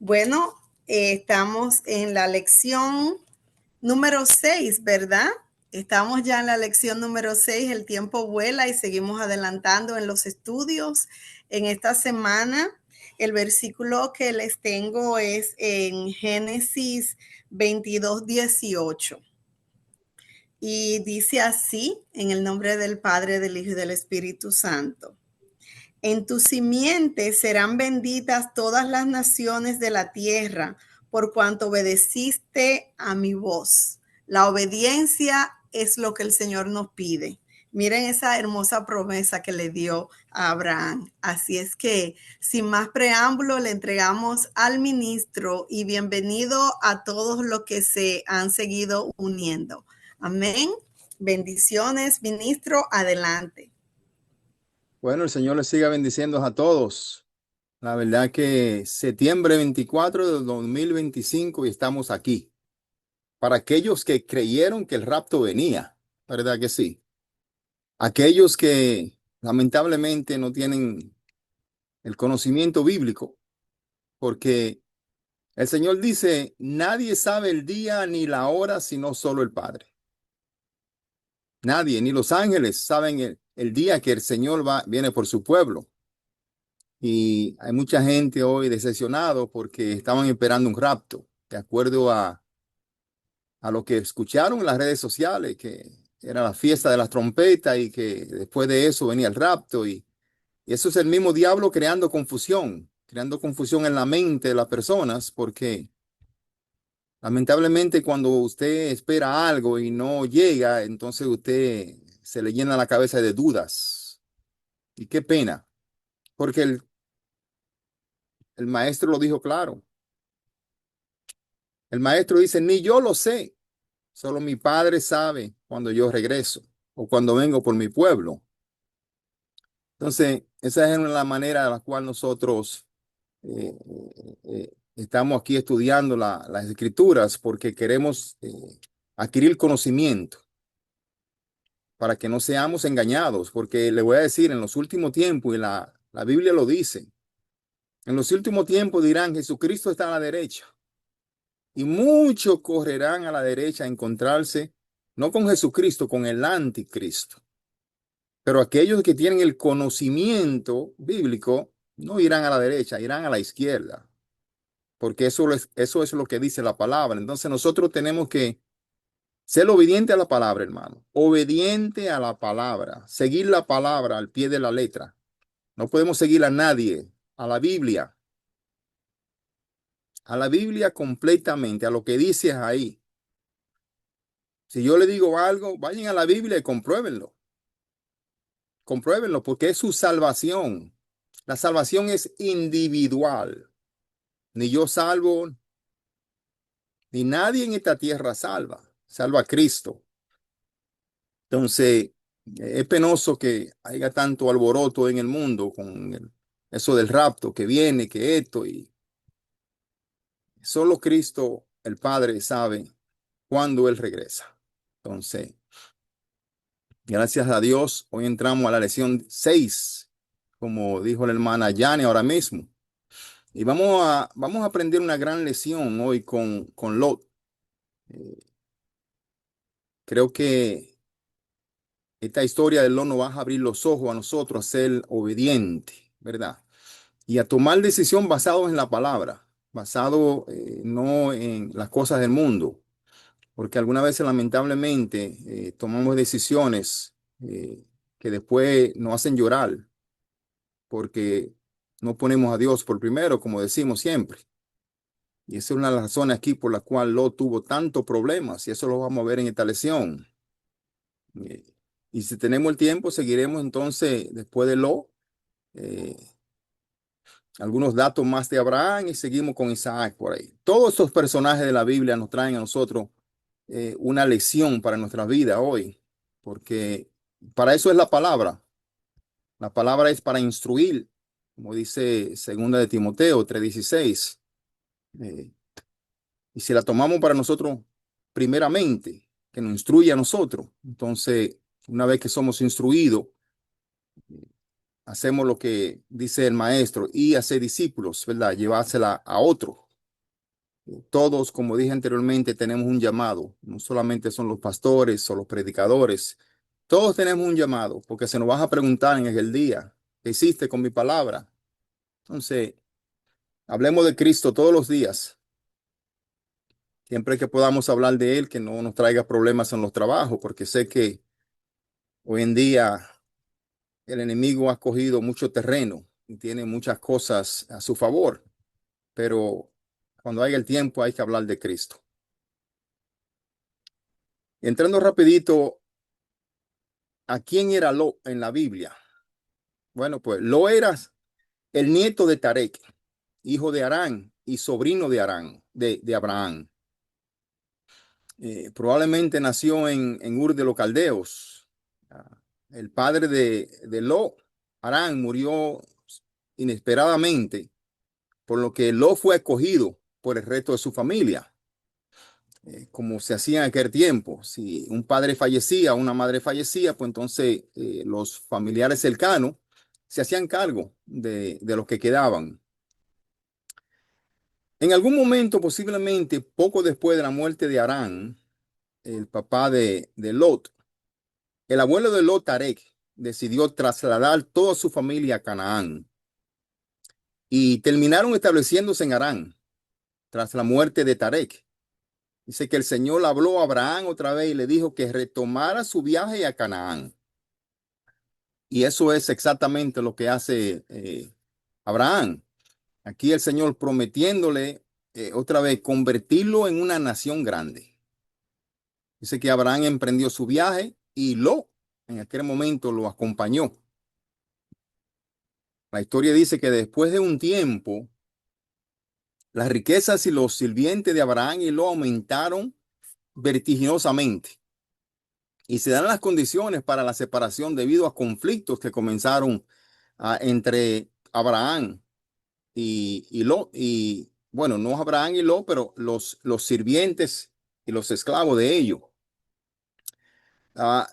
Bueno, estamos en la lección número 6, ¿verdad? Estamos ya en la lección número 6. El tiempo vuela y seguimos adelantando en los estudios. En esta semana, el versículo que les tengo es en Génesis 22:18. Y dice así, en el nombre del Padre, del Hijo y del Espíritu Santo. En tu simiente serán benditas todas las naciones de la tierra, por cuanto obedeciste a mi voz. La obediencia es lo que el Señor nos pide. Miren esa hermosa promesa que le dio a Abraham. Así es que, sin más preámbulo, le entregamos al ministro y bienvenido a todos los que se han seguido uniendo. Amén. Bendiciones, ministro. Adelante. Bueno, el Señor les siga bendiciendo a todos. La verdad que septiembre 24 de 2025 y estamos aquí. Para aquellos que creyeron que el rapto venía, ¿verdad que sí? Aquellos que lamentablemente no tienen el conocimiento bíblico, porque el Señor dice, nadie sabe el día ni la hora, sino solo el Padre. Nadie, ni los ángeles saben el día que el Señor viene por su pueblo. Y hay mucha gente hoy decepcionado porque estaban esperando un rapto, de acuerdo a lo que escucharon en las redes sociales, que era la fiesta de las trompetas y que después de eso venía el rapto. Y eso es el mismo diablo creando confusión en la mente de las personas, porque lamentablemente cuando usted espera algo y no llega, entonces usted se le llena la cabeza de dudas. Y qué pena, porque el maestro lo dijo claro. El maestro dice, ni yo lo sé, solo mi padre sabe cuando yo regreso o cuando vengo por mi pueblo. Entonces, esa es la manera de la cual nosotros estamos aquí estudiando las escrituras porque queremos adquirir conocimiento para que no seamos engañados, porque le voy a decir, en los últimos tiempos, y la Biblia lo dice, en los últimos tiempos dirán, Jesucristo está a la derecha. Y muchos correrán a la derecha a encontrarse, no con Jesucristo, con el anticristo. Pero aquellos que tienen el conocimiento bíblico no irán a la derecha, irán a la izquierda, porque eso es lo que dice la palabra. Entonces nosotros tenemos que ser obediente a la palabra, hermano. Obediente a la palabra. Seguir la palabra al pie de la letra. No podemos seguir a nadie, a la Biblia. A la Biblia completamente, a lo que dice ahí. Si yo le digo algo, vayan a la Biblia y compruébenlo. Compruébenlo porque es su salvación. La salvación es individual. Ni yo salvo, ni nadie en esta tierra salva. Salva a Cristo. Entonces, es penoso que haya tanto alboroto en el mundo con eso del rapto que viene, que esto, y solo Cristo, el Padre, sabe cuándo Él regresa. Entonces, gracias a Dios, hoy entramos a la lección 6, como dijo la hermana Yane ahora mismo. Y vamos a aprender una gran lección hoy con Lot. Eh, Creo que esta historia de Lot nos va a abrir los ojos a nosotros a ser obedientes, ¿verdad? Y a tomar decisión basado en la palabra, basado no en las cosas del mundo, porque algunas veces lamentablemente tomamos decisiones que después nos hacen llorar, porque no ponemos a Dios por primero, como decimos siempre. Y esa es una de las razones aquí por la cual Lot tuvo tantos problemas, y eso lo vamos a ver en esta lección. Eh, y si tenemos el tiempo, seguiremos entonces después de Lot. eh, Algunos datos más de Abraham y seguimos con Isaac por ahí. Todos estos personajes de la Biblia nos traen a nosotros una lección para nuestra vida hoy, porque para eso es la palabra. La palabra es para instruir, como dice segunda de Timoteo 3:16. Eh, y si la tomamos para nosotros primeramente, que nos instruye a nosotros, entonces una vez que somos instruidos, hacemos lo que dice el maestro y hacer discípulos, ¿verdad? Llevársela a otro. Todos, como dije anteriormente, tenemos un llamado. No solamente son los pastores o los predicadores. Todos tenemos un llamado porque se nos va a preguntar en el día, ¿qué hiciste con mi palabra? Entonces, hablemos de Cristo todos los días. Siempre que podamos hablar de Él, que no nos traiga problemas en los trabajos, porque sé que hoy en día el enemigo ha cogido mucho terreno y tiene muchas cosas a su favor, pero cuando haya el tiempo hay que hablar de Cristo. Entrando rapidito, ¿a quién era Lot en la Biblia? Bueno, pues Lot era el nieto de Tarek, hijo de Arán y sobrino de Arán, de Abraham. Probablemente nació en Ur de los Caldeos. El padre de Lot, Arán, murió inesperadamente, por lo que Lot fue escogido por el resto de su familia. Como se hacía en aquel tiempo, si un padre fallecía, una madre fallecía, pues entonces los familiares cercanos se hacían cargo de los que quedaban. En algún momento, posiblemente poco después de la muerte de Arán, el papá de Lot, el abuelo de Lot, Tarek, decidió trasladar toda su familia a Canaán y terminaron estableciéndose en Harán tras la muerte de Tarek. Dice que el Señor habló a Abraham otra vez y le dijo que retomara su viaje a Canaán. Y eso es exactamente lo que hace Abraham. Aquí el Señor prometiéndole otra vez convertirlo en una nación grande. Dice que Abraham emprendió su viaje y en aquel momento lo acompañó. La historia dice que después de un tiempo, las riquezas y los sirvientes de Abraham y Lot aumentaron vertiginosamente y se dan las condiciones para la separación debido a conflictos que comenzaron entre Abraham y Lot. Y bueno, no Abraham y Lot, pero los sirvientes y los esclavos de ellos.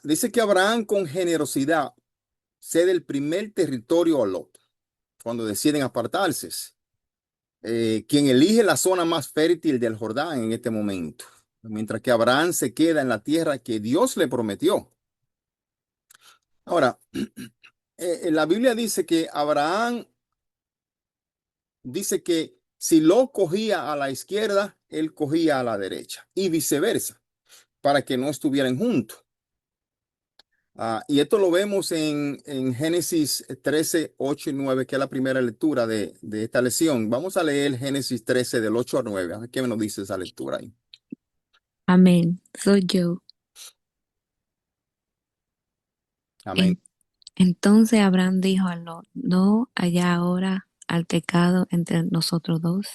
Dice que Abraham con generosidad cede el primer territorio a Lot cuando deciden apartarse. Quien elige la zona más fértil del Jordán en este momento, mientras que Abraham se queda en la tierra que Dios le prometió. Ahora, la Biblia dice que Abraham dice que si lo cogía a la izquierda, él cogía a la derecha y viceversa, para que no estuvieran juntos. Y esto lo vemos en Génesis 13, 8 y 9, que es la primera lectura de esta lección. Vamos a leer Génesis 13 del 8 al 9. A ver qué nos dice esa lectura ahí. Amén. Soy yo. Amén. En- entonces Abraham dijo a Lot, no haya ahora altercado entre nosotros dos,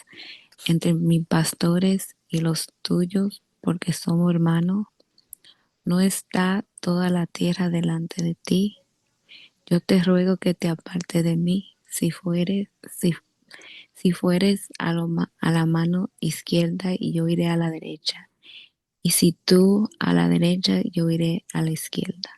entre mis pastores y los tuyos, porque somos hermanos. ¿No está toda la tierra delante de ti? Yo te ruego que te aparte de mí, si fueres a la mano izquierda y yo iré a la derecha, y si tú a la derecha, yo iré a la izquierda.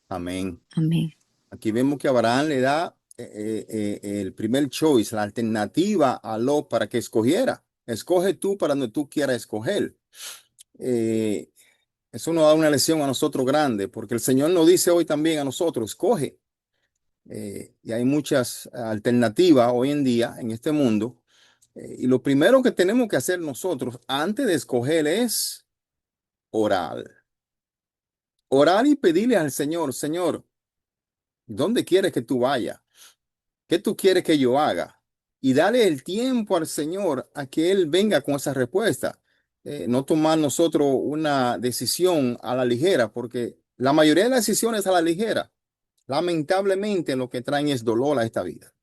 Amén. Amén. Aquí vemos que Abraham le da el primer choice, la alternativa a Lot para que escogiera. Escoge tú para donde tú quieras escoger. Eh, Eso nos da una lección a nosotros grande, porque el Señor nos dice hoy también a nosotros, escoge. Y hay muchas alternativas hoy en día en este mundo. Y lo primero que tenemos que hacer nosotros antes de escoger es orar. Orar y pedirle al Señor, Señor, ¿dónde quieres que tú vayas? ¿Qué tú quieres que yo haga? Y dale el tiempo al Señor a que Él venga con esa respuesta. No tomar nosotros una decisión a la ligera, porque la mayoría de las decisiones a la ligera, lamentablemente, lo que traen es dolor a esta vida.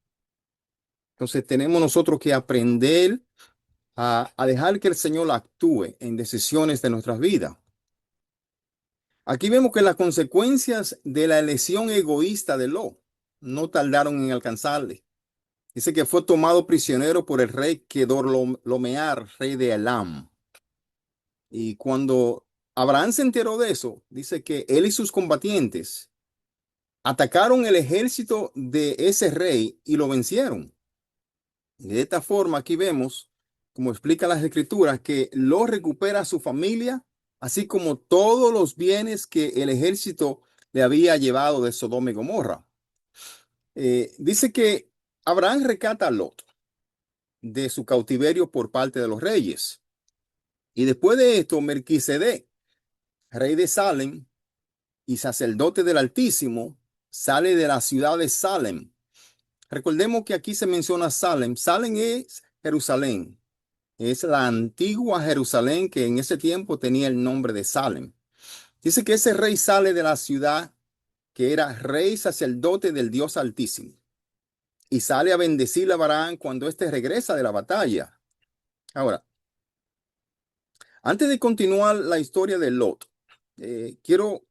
Entonces tenemos nosotros que aprender a dejar que el Señor actúe en decisiones de nuestras vidas. Aquí vemos que las consecuencias de la elección egoísta de Lot no tardaron en alcanzarle. Dice que fue tomado prisionero por el rey Kedorlaomer, rey de Elam. Y cuando Abraham se enteró de eso, dice que él y sus combatientes atacaron el ejército de ese rey y lo vencieron. Y de esta forma aquí vemos, como explica las escrituras, que lo recupera su familia, así como todos los bienes que el ejército le había llevado de Sodoma y Gomorra. Dice que Abraham rescata a Lot de su cautiverio por parte de los reyes. Y después de esto, Melquisedec, rey de Salem y sacerdote del Altísimo, sale de la ciudad de Salem. Recordemos que aquí se menciona Salem. Salem es Jerusalén. Es la antigua Jerusalén que en ese tiempo tenía el nombre de Salem. Dice que ese rey sale de la ciudad que era rey sacerdote del Dios Altísimo y sale a bendecir a Abraham cuando éste regresa de la batalla. Ahora, antes de continuar la historia de Lot, quiero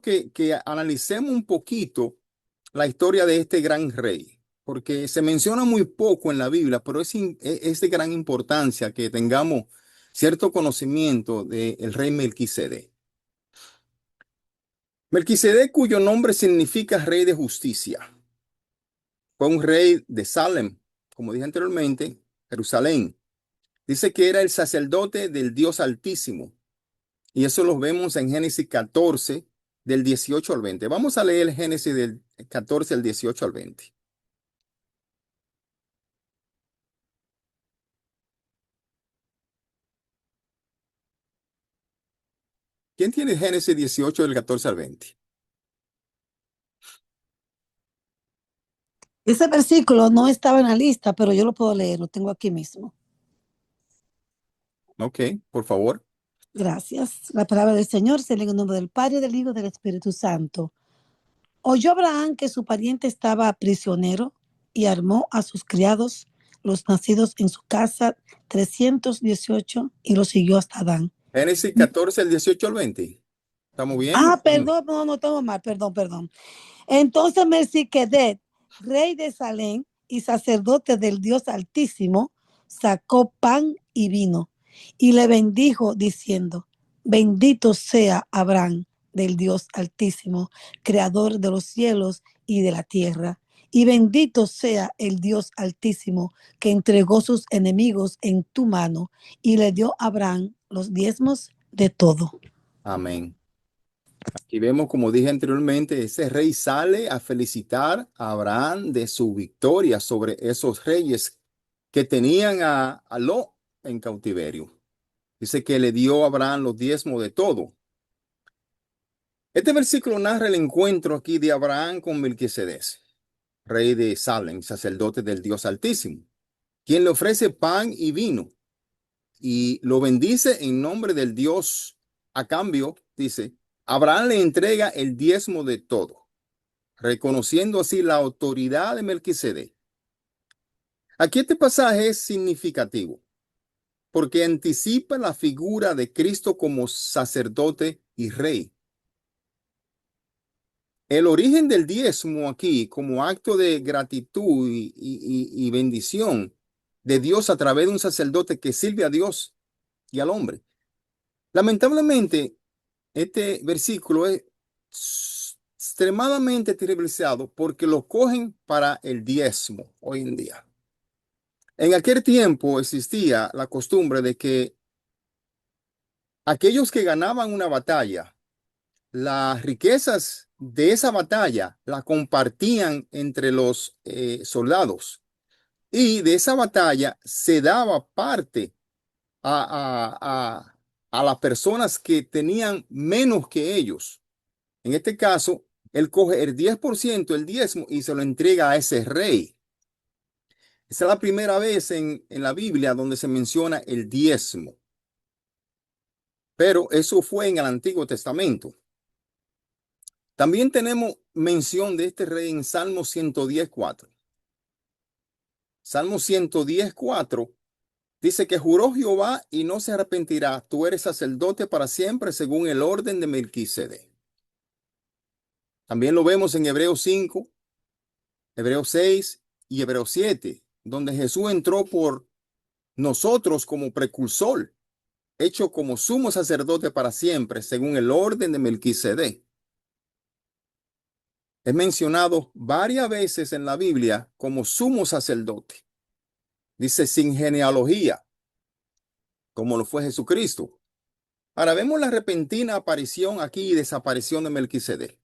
que analicemos un poquito la historia de este gran rey, porque se menciona muy poco en la Biblia, pero es de gran importancia que tengamos cierto conocimiento del rey Melquisedec. Melquisedec, cuyo nombre significa rey de justicia, fue un rey de Salem, como dije anteriormente, Jerusalén. Dice que era el sacerdote del Dios Altísimo. Y eso lo vemos en Génesis 14, del 18 al 20. Vamos a leer Génesis del 14 al 18 al 20. ¿Quién tiene Génesis 18 del 14 al 20? Ese versículo no estaba en la lista, pero yo lo puedo leer, lo tengo aquí mismo. Ok, por favor. Gracias. La palabra del Señor se lee en el nombre del Padre, del Hijo y del Espíritu Santo. Oyó Abraham que su pariente estaba prisionero y armó a sus criados, los nacidos en su casa, 318, y los siguió hasta Dan. Génesis 14 del 18 al 20. ¿Estamos bien? Perdón, no estamos mal, perdón. Entonces Melquisedec, rey de Salem y sacerdote del Dios Altísimo, sacó pan y vino y le bendijo diciendo: bendito sea Abraham del Dios Altísimo, creador de los cielos y de la tierra. Y bendito sea el Dios Altísimo que entregó sus enemigos en tu mano y le dio a Abraham los diezmos de todo. Amén. Aquí vemos, como dije anteriormente, ese rey sale a felicitar a Abraham de su victoria sobre esos reyes que tenían a Lot en cautiverio. Dice que le dio a Abraham los diezmos de todo. Este versículo narra el encuentro aquí de Abraham con Melquisedec, rey de Salem, sacerdote del Dios Altísimo, quien le ofrece pan y vino y lo bendice en nombre del Dios. A cambio, dice, Abraham le entrega el diezmo de todo, reconociendo así la autoridad de Melquisedec. Aquí este pasaje es significativo porque anticipa la figura de Cristo como sacerdote y rey. El origen del diezmo aquí como acto de gratitud y bendición de Dios a través de un sacerdote que sirve a Dios y al hombre. Lamentablemente, este versículo es extremadamente trivializado porque lo cogen para el diezmo hoy en día. En aquel tiempo existía la costumbre de que aquellos que ganaban una batalla, las riquezas de esa batalla la compartían entre los soldados y de esa batalla se daba parte a las personas que tenían menos que ellos. En este caso, él coge el 10%, el diezmo, y se lo entrega a ese rey. Esa es la primera vez en la Biblia donde se menciona el diezmo. Pero eso fue en el Antiguo Testamento. También tenemos mención de este rey en Salmo 110:4. Salmo 110:4 dice que juró Jehová y no se arrepentirá. Tú eres sacerdote para siempre según el orden de Melquisedec. También lo vemos en Hebreos 5, Hebreos 6 y Hebreos 7, donde Jesús entró por nosotros como precursor, hecho como sumo sacerdote para siempre según el orden de Melquisedec. es mencionado varias veces en la Biblia como sumo sacerdote. Dice sin genealogía, como lo fue Jesucristo. Ahora vemos la repentina aparición aquí y desaparición de Melquisedec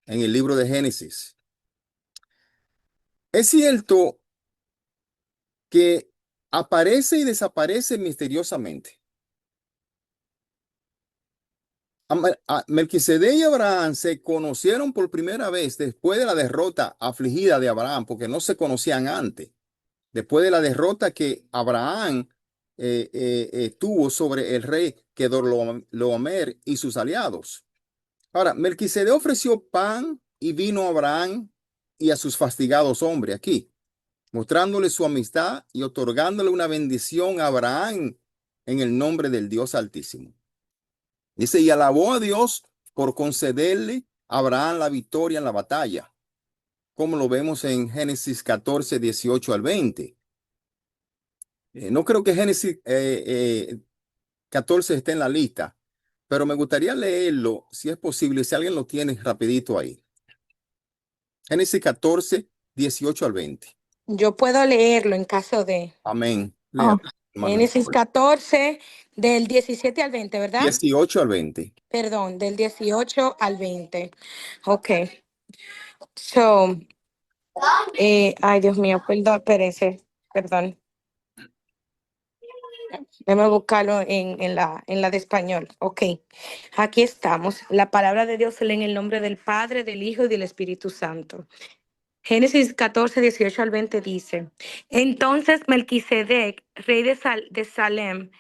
en el libro de Génesis. Es cierto que aparece y desaparece misteriosamente. Melquisedec y Abraham se conocieron por primera vez después de la derrota afligida de Abraham, porque no se conocían antes. Después de la derrota que Abraham tuvo sobre el rey Kedorlaomer y sus aliados. Ahora, Melquisedec ofreció pan y vino a Abraham y a sus fastigados hombres aquí, mostrándole su amistad y otorgándole una bendición a Abraham en el nombre del Dios Altísimo. Dice, y alabó a Dios por concederle a Abraham la victoria en la batalla, como lo vemos en Génesis 14, 18 al 20. No creo que Génesis 14 esté en la lista, pero me gustaría leerlo, si es posible, si alguien lo tiene rapidito ahí. Génesis 14, 18 al 20. Yo puedo leerlo en caso de Amén. Lea, Ah, hermano. Génesis 14, del 17 al 20, ¿verdad? 18 al 20. Perdón, del 18 al 20. Ok. So, ay, Dios mío, perdón, espérense, perdón. Déjame buscarlo en la de español. Ok, aquí estamos. La palabra de Dios se lee en el nombre del Padre, del Hijo y del Espíritu Santo. Génesis 14, 18 al 20 dice, entonces Melquisedec, rey de Salem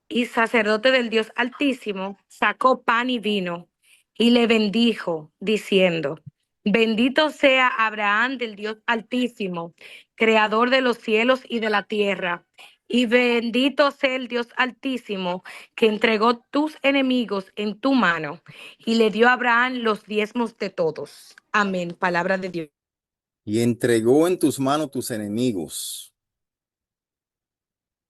y sacerdote del Dios Altísimo, sacó pan y vino y le bendijo, diciendo, bendito sea Abraham del Dios Altísimo, creador de los cielos y de la tierra. Y bendito sea el Dios Altísimo, que entregó tus enemigos en tu mano y le dio a Abraham los diezmos de todos. Amén. Palabra de Dios. Y entregó en tus manos tus enemigos.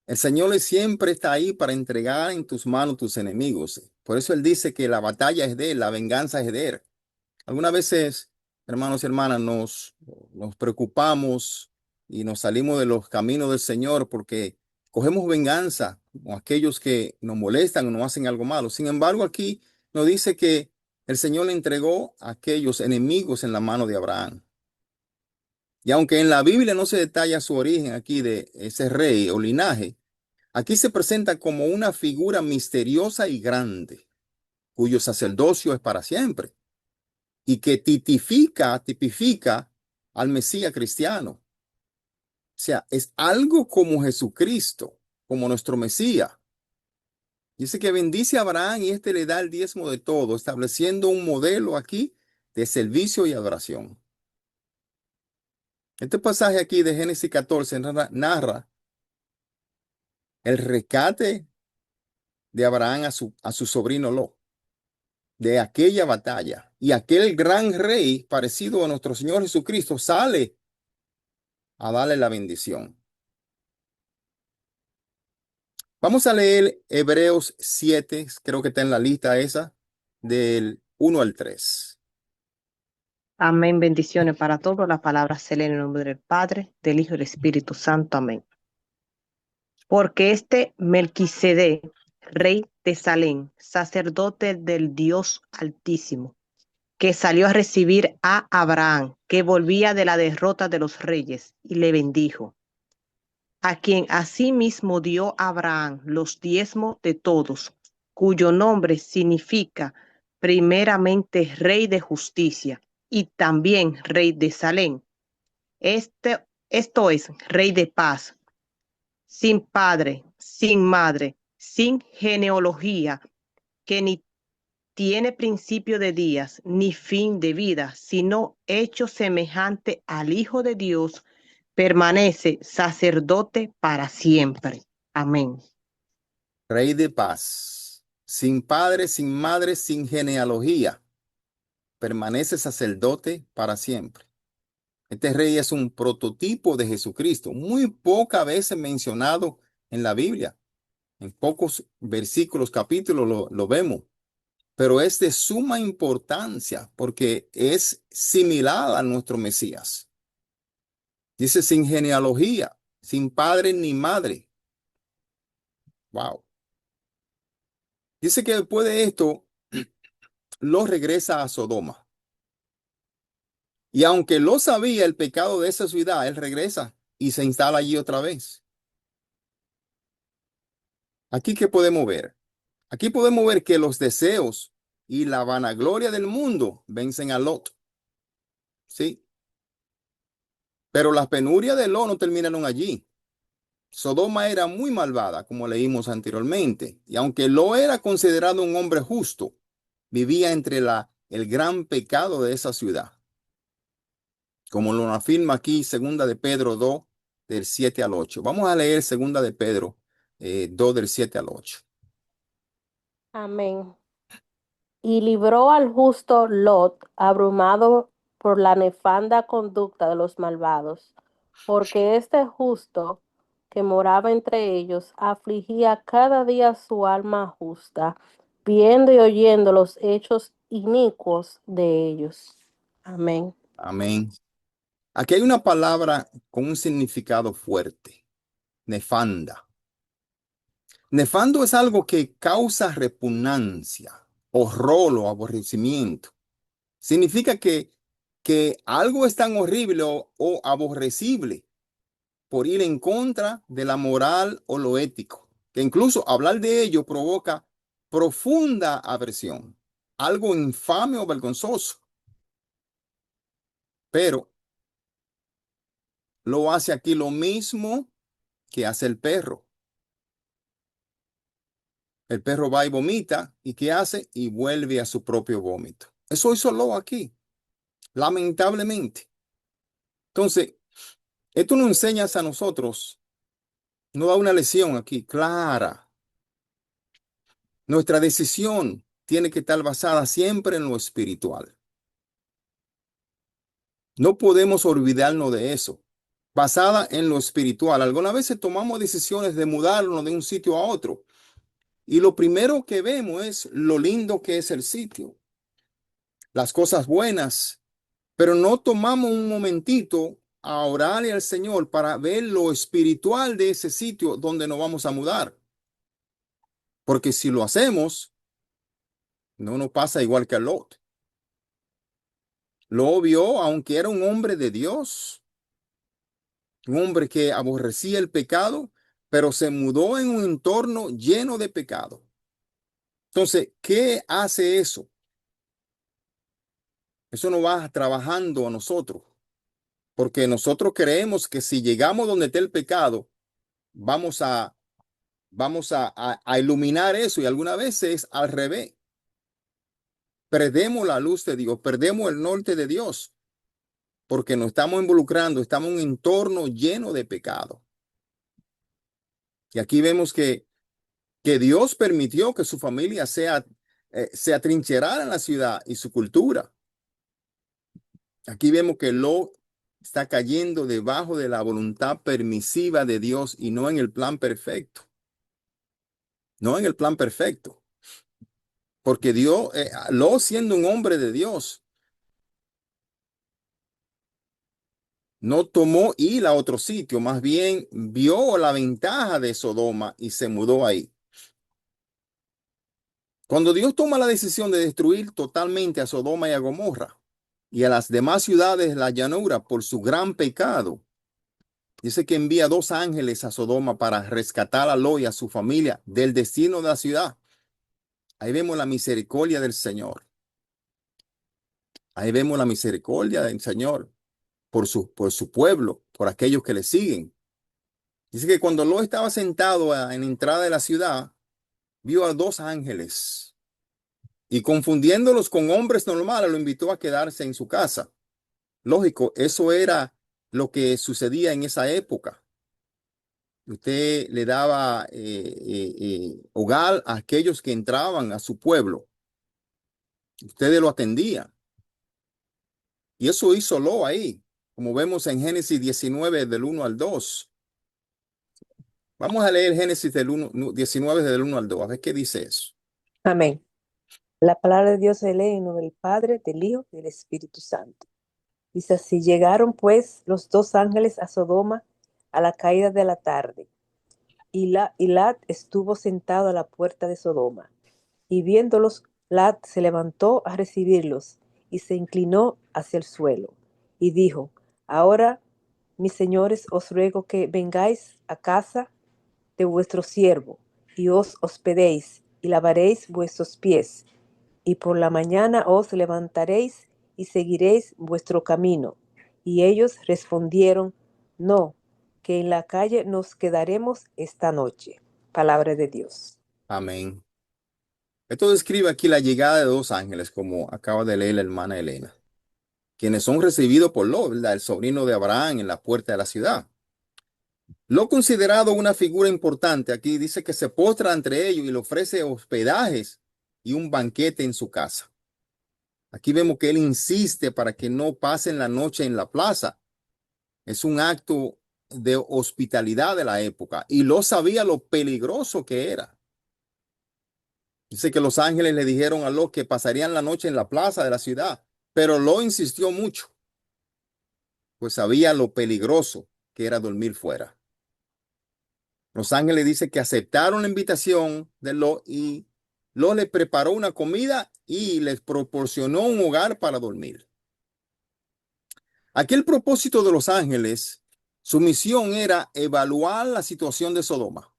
El Señor siempre está ahí para entregar en tus manos tus enemigos. Por eso Él dice que la batalla es de Él, la venganza es de Él. Algunas veces, hermanos y hermanas, nos preocupamos y nos salimos de los caminos del Señor porque cogemos venganza con aquellos que nos molestan o nos hacen algo malo. Sin embargo, aquí nos dice que el Señor le entregó a aquellos enemigos en la mano de Abraham. Y aunque en la Biblia no se detalla su origen aquí de ese rey o linaje, aquí se presenta como una figura misteriosa y grande, cuyo sacerdocio es para siempre y que tipifica al Mesías cristiano. O sea, es algo como Jesucristo, como nuestro Mesías. Dice que bendice a Abraham y este le da el diezmo de todo, estableciendo un modelo aquí de servicio y adoración. Este pasaje aquí de Génesis 14 narra el rescate de Abraham a su sobrino Lot, de aquella batalla. Y aquel gran rey, parecido a nuestro Señor Jesucristo, sale a darle la bendición. Vamos a leer Hebreos 7, creo que está en la lista esa, del 1 al 3. Amén. Bendiciones para todos. La palabra se lee en el nombre del Padre, del Hijo y del Espíritu Santo. Amén. Porque este Melquisedec, rey de Salem, sacerdote del Dios Altísimo, que salió a recibir a Abraham, que volvía de la derrota de los reyes, y le bendijo, a quien asimismo dio Abraham los diezmos de todos, cuyo nombre significa primeramente Rey de Justicia y también Rey de Salem. Esto es Rey de Paz, sin padre, sin madre, sin genealogía, que ni tiene principio de días ni fin de vida, sino hecho semejante al Hijo de Dios, permanece sacerdote para siempre. Amén. Rey de paz, sin padre, sin madre, sin genealogía, permanece sacerdote para siempre. Este rey es un prototipo de Jesucristo, muy pocas veces mencionado en la Biblia. En pocos versículos, capítulos lo vemos. pero es de suma importancia porque es similar a nuestro Mesías. Dice sin genealogía, sin padre ni madre. Wow. Dice que después de esto, Lot regresa a Sodoma. Y aunque Lot sabía el pecado de esa ciudad, él regresa y se instala allí otra vez. Aquí, ¿qué podemos ver? Aquí podemos ver que los deseos y la vanagloria del mundo vencen a Lot. Sí. Pero las penurias de Lot no terminaron allí. Sodoma era muy malvada, como leímos anteriormente. Y aunque Lot era considerado un hombre justo, vivía entre el gran pecado de esa ciudad. Como lo afirma aquí segunda de Pedro 2, del 7 al 8. Vamos a leer segunda de Pedro 2, del 7 al 8. Amén. Y libró al justo Lot, abrumado por la nefanda conducta de los malvados, porque este justo que moraba entre ellos afligía cada día su alma justa, viendo y oyendo los hechos inicuos de ellos. Amén. Amén. Aquí hay una palabra con un significado fuerte, nefanda. Nefando es algo que causa repugnancia, horror o aborrecimiento. Significa que algo es tan horrible o aborrecible por ir en contra de la moral o lo ético, que incluso hablar de ello provoca profunda aversión, algo infame o vergonzoso. Pero lo hace aquí lo mismo que hace el perro. El perro va y vomita, ¿y qué hace? Y vuelve a su propio vómito. Eso hizo Lot aquí, lamentablemente. Entonces, esto nos enseña a nosotros, nos da una lección aquí clara. Nuestra decisión tiene que estar basada siempre en lo espiritual. No podemos olvidarnos de eso. Basada en lo espiritual. Algunas veces tomamos decisiones de mudarnos de un sitio a otro. Y lo primero que vemos es lo lindo que es el sitio, las cosas buenas, pero no tomamos un momentito a orarle al Señor para ver lo espiritual de ese sitio donde nos vamos a mudar. Porque si lo hacemos, no nos pasa igual que a Lot. Lo vio, aunque era un hombre de Dios, un hombre que aborrecía el pecado, pero se mudó en un entorno lleno de pecado. Entonces, ¿qué hace eso? Eso nos va trabajando a nosotros, porque nosotros creemos que si llegamos donde está el pecado, vamos a iluminar eso, y algunas veces al revés. Perdemos la luz de Dios, perdemos el norte de Dios, porque nos estamos involucrando, estamos en un entorno lleno de pecado. Y aquí vemos que Dios permitió que su familia se atrincherara en la ciudad y su cultura. Aquí vemos que Lot está cayendo debajo de la voluntad permisiva de Dios y no en el plan perfecto. No en el plan perfecto. Porque Dios, Lot siendo un hombre de Dios, no tomó ir a otro sitio, más bien vio la ventaja de Sodoma y se mudó ahí. Cuando Dios toma la decisión de destruir totalmente a Sodoma y a Gomorra y a las demás ciudades de la llanura por su gran pecado, dice que envía 2 ángeles a Sodoma para rescatar a Lot y a su familia del destino de la ciudad. Ahí vemos la misericordia del Señor. Ahí vemos la misericordia del Señor por su pueblo, por aquellos que le siguen. Dice que cuando Lot estaba sentado en la entrada de la ciudad, vio a 2 ángeles y confundiéndolos con hombres normales, lo invitó a quedarse en su casa. Lógico, eso era lo que sucedía en esa época. Usted le daba hogar a aquellos que entraban a su pueblo. Ustedes lo atendían. Y eso hizo Lot ahí, como vemos en Génesis 19, del 1 al 2. Vamos a leer Génesis 19, del 1 al 2, a ver qué dice eso. Amén. La palabra de Dios se lee en nombre del Padre, del Hijo y del Espíritu Santo. Dice así: llegaron pues los dos ángeles a Sodoma a la caída de la tarde, y Lot estuvo sentado a la puerta de Sodoma. Y viéndolos, Lot se levantó a recibirlos y se inclinó hacia el suelo y dijo: ahora, mis señores, os ruego que vengáis a casa de vuestro siervo y os hospedéis y lavaréis vuestros pies, y por la mañana os levantaréis y seguiréis vuestro camino. Y ellos respondieron: no, que en la calle nos quedaremos esta noche. Palabra de Dios. Amén. Esto describe aquí la llegada de dos ángeles, como acaba de leer la hermana Elena, quienes son recibidos por Lot, ¿verdad? El sobrino de Abraham, en la puerta de la ciudad. Lot, considerado una figura importante, aquí dice que se postra entre ellos y le ofrece hospedajes y un banquete en su casa. Aquí vemos que él insiste para que no pasen la noche en la plaza. Es un acto de hospitalidad de la época, y Lot sabía lo peligroso que era. Dice que los ángeles le dijeron a Lot que pasarían la noche en la plaza de la ciudad, pero Lot insistió mucho, pues sabía lo peligroso que era dormir fuera. Los ángeles dicen que aceptaron la invitación de Lot, y Lot les preparó una comida y les proporcionó un hogar para dormir. Aquí el propósito de los ángeles, su misión era evaluar la situación de Sodoma,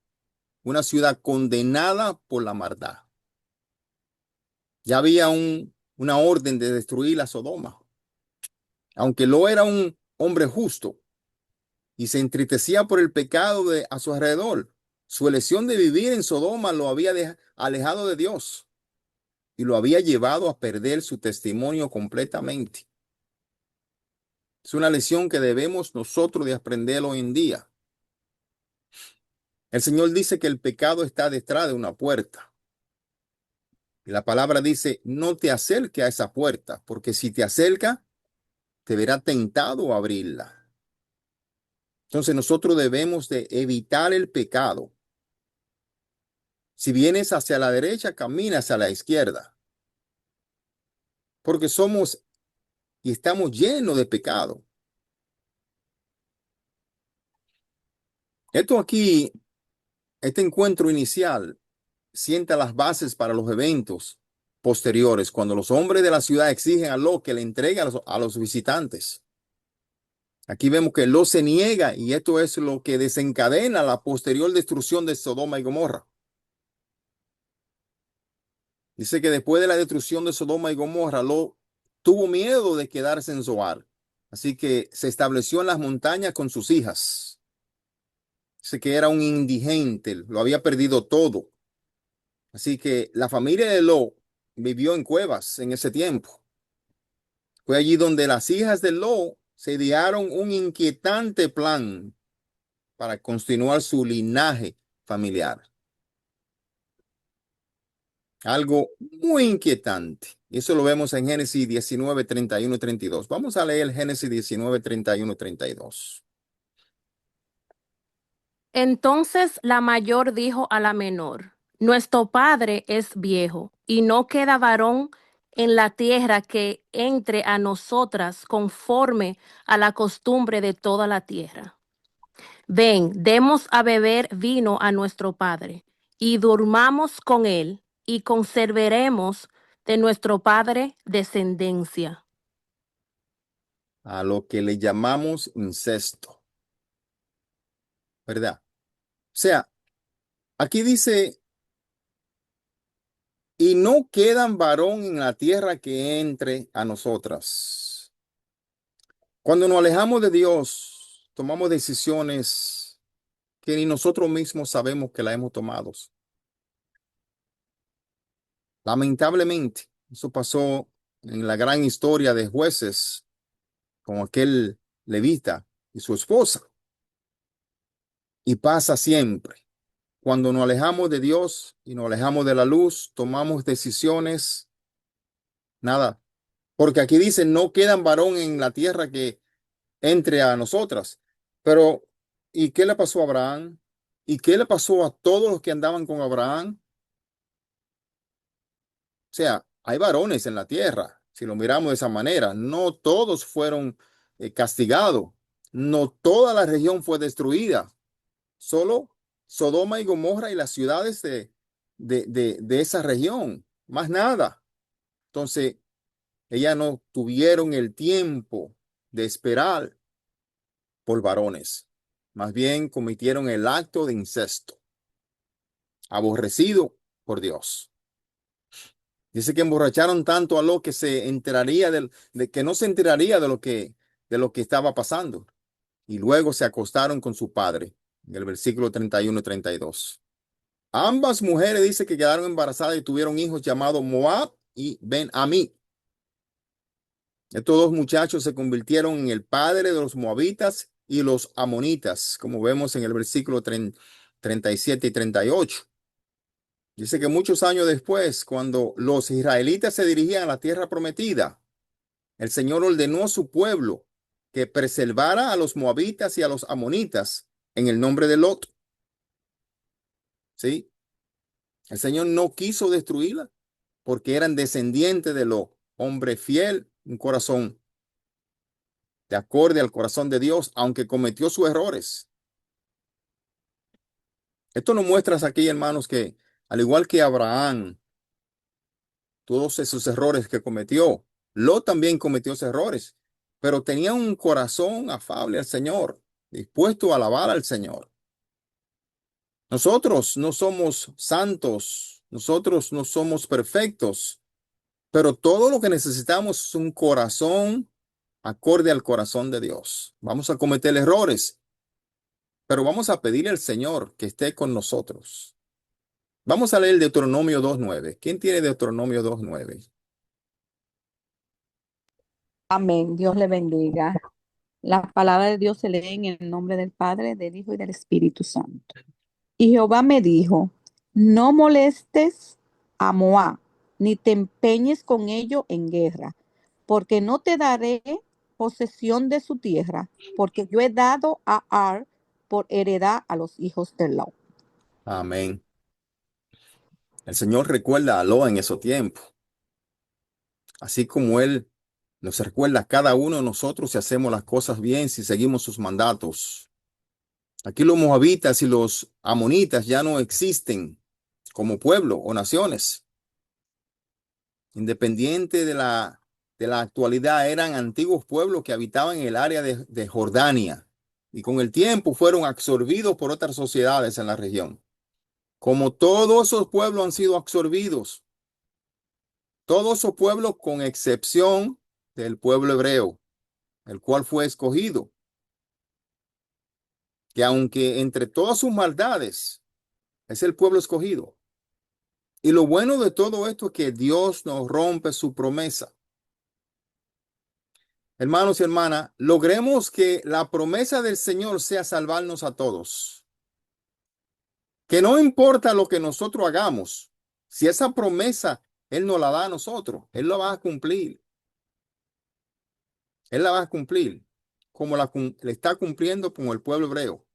una ciudad condenada por la maldad. Ya había una orden de destruir la Sodoma. Aunque Lot era un hombre justo y se entristecía por el pecado a su alrededor, su elección de vivir en Sodoma lo había alejado de Dios y lo había llevado a perder su testimonio completamente. Es una lección que debemos nosotros de aprender hoy en día. El Señor dice que el pecado está detrás de una puerta. Y la palabra dice: no te acerques a esa puerta, porque si te acercas, te verá tentado a abrirla. Entonces nosotros debemos de evitar el pecado. Si vienes hacia la derecha, camina hacia la izquierda, porque somos y estamos llenos de pecado. Esto aquí, este encuentro inicial, sienta las bases para los eventos posteriores, cuando los hombres de la ciudad exigen a Lot que le entregue a los visitantes. Aquí vemos que Lot se niega, y esto es lo que desencadena la posterior destrucción de Sodoma y Gomorra. Dice que después de la destrucción de Sodoma y Gomorra, Lot tuvo miedo de quedarse en Zoar. Así que se estableció en las montañas con sus hijas. Dice que era un indigente, lo había perdido todo. Así que la familia de Lot vivió en cuevas en ese tiempo. Fue allí donde las hijas de Lot se idearon un inquietante plan para continuar su linaje familiar. Algo muy inquietante. Y eso lo vemos en Génesis 19, 31 y 32. Vamos a leer Génesis 19, 31 y 32. Entonces la mayor dijo a la menor: nuestro padre es viejo, y no queda varón en la tierra que entre a nosotras conforme a la costumbre de toda la tierra. Ven, demos a beber vino a nuestro padre, y durmamos con él, y conservaremos de nuestro padre descendencia. A lo que le llamamos incesto, ¿verdad? O sea, aquí dice: y no quedan varón en la tierra que entre a nosotras. Cuando nos alejamos de Dios, tomamos decisiones que ni nosotros mismos sabemos que las hemos tomado. Lamentablemente, eso pasó en la gran historia de Jueces con aquel levita y su esposa. Y pasa siempre. Cuando nos alejamos de Dios y nos alejamos de la luz, tomamos decisiones, nada. Porque aquí dice: no quedan varón en la tierra que entre a nosotras. Pero, ¿y qué le pasó a Abraham? ¿Y qué le pasó a todos los que andaban con Abraham? sea, hay varones en la tierra, si lo miramos de esa manera. No todos fueron castigados. No toda la región fue destruida. Solo Sodoma y Gomorra y las ciudades de esa región. Más nada. Entonces, ellas no tuvieron el tiempo de esperar por varones. Más bien cometieron el acto de incesto, aborrecido por Dios. Dice que emborracharon tanto a Lot que se enteraría de que no se enteraría de lo que estaba pasando. Y luego se acostaron con su padre, en el versículo 31 y 32. Ambas mujeres dice que quedaron embarazadas y tuvieron hijos llamados Moab y Ben-Amí. Estos dos muchachos se convirtieron en el padre de los moabitas y los amonitas, como vemos en el versículo 37 y 38. Dice que muchos años después, cuando los israelitas se dirigían a la tierra prometida, el Señor ordenó a su pueblo que preservara a los moabitas y a los amonitas en el nombre de Lot. ¿Sí? El Señor no quiso destruirla porque eran descendientes de Lot, hombre fiel, un corazón de acorde al corazón de Dios, aunque cometió sus errores. Esto nos muestra aquí, hermanos, que al igual que Abraham, todos esos errores que cometió, Lot también cometió esos errores, pero tenía un corazón afable al Señor, dispuesto a alabar al Señor. Nosotros no somos santos, nosotros no somos perfectos, pero todo lo que necesitamos es un corazón acorde al corazón de Dios. Vamos a cometer errores, pero vamos a pedirle al Señor que esté con nosotros. Vamos a leer Deuteronomio 2:9. ¿Quién tiene Deuteronomio 2:9? Amén. Dios le bendiga. La palabra de Dios se lee en el nombre del Padre, del Hijo y del Espíritu Santo. Y Jehová me dijo, no molestes a Moab, ni te empeñes con ello en guerra, porque no te daré posesión de su tierra, porque yo he dado a Ar por heredad a los hijos de Lot. Amén. El Señor recuerda a Lot en esos tiempos, así como Él nos recuerda a cada uno de nosotros si hacemos las cosas bien, si seguimos sus mandatos. Aquí los moabitas y los amonitas ya no existen como pueblo o naciones. Independiente de la actualidad, eran antiguos pueblos que habitaban en el área de Jordania y con el tiempo fueron absorbidos por otras sociedades en la región. Como todos esos pueblos han sido absorbidos, todos esos pueblos con excepción del pueblo hebreo, el cual fue escogido, que aunque entre todas sus maldades es el pueblo escogido. Y lo bueno de todo esto es que Dios nos rompe su promesa. Hermanos y hermanas, logremos que la promesa del Señor sea salvarnos a todos. Que no importa lo que nosotros hagamos, si esa promesa Él nos la da a nosotros, Él la va a cumplir. Él la va a cumplir como le está cumpliendo con el pueblo hebreo.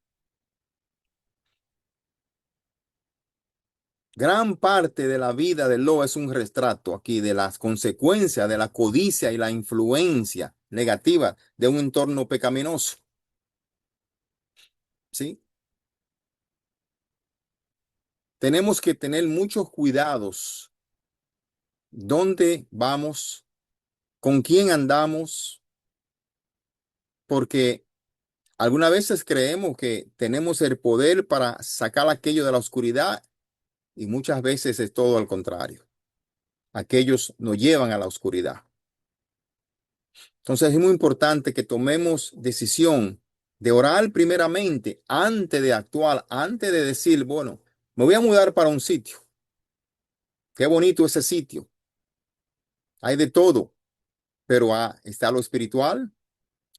Gran parte de la vida de Lot es un retrato aquí de las consecuencias de la codicia y la influencia negativa de un entorno pecaminoso. ¿Sí? Tenemos que tener muchos cuidados. ¿Dónde vamos? ¿Con quién andamos? Porque algunas veces creemos que tenemos el poder para sacar aquello de la oscuridad y muchas veces es todo al contrario. Aquellos nos llevan a la oscuridad. Entonces es muy importante que tomemos decisión de orar primeramente antes de actuar, antes de decir, bueno, me voy a mudar para un sitio. Qué bonito ese sitio. Hay de todo, pero ¿está lo espiritual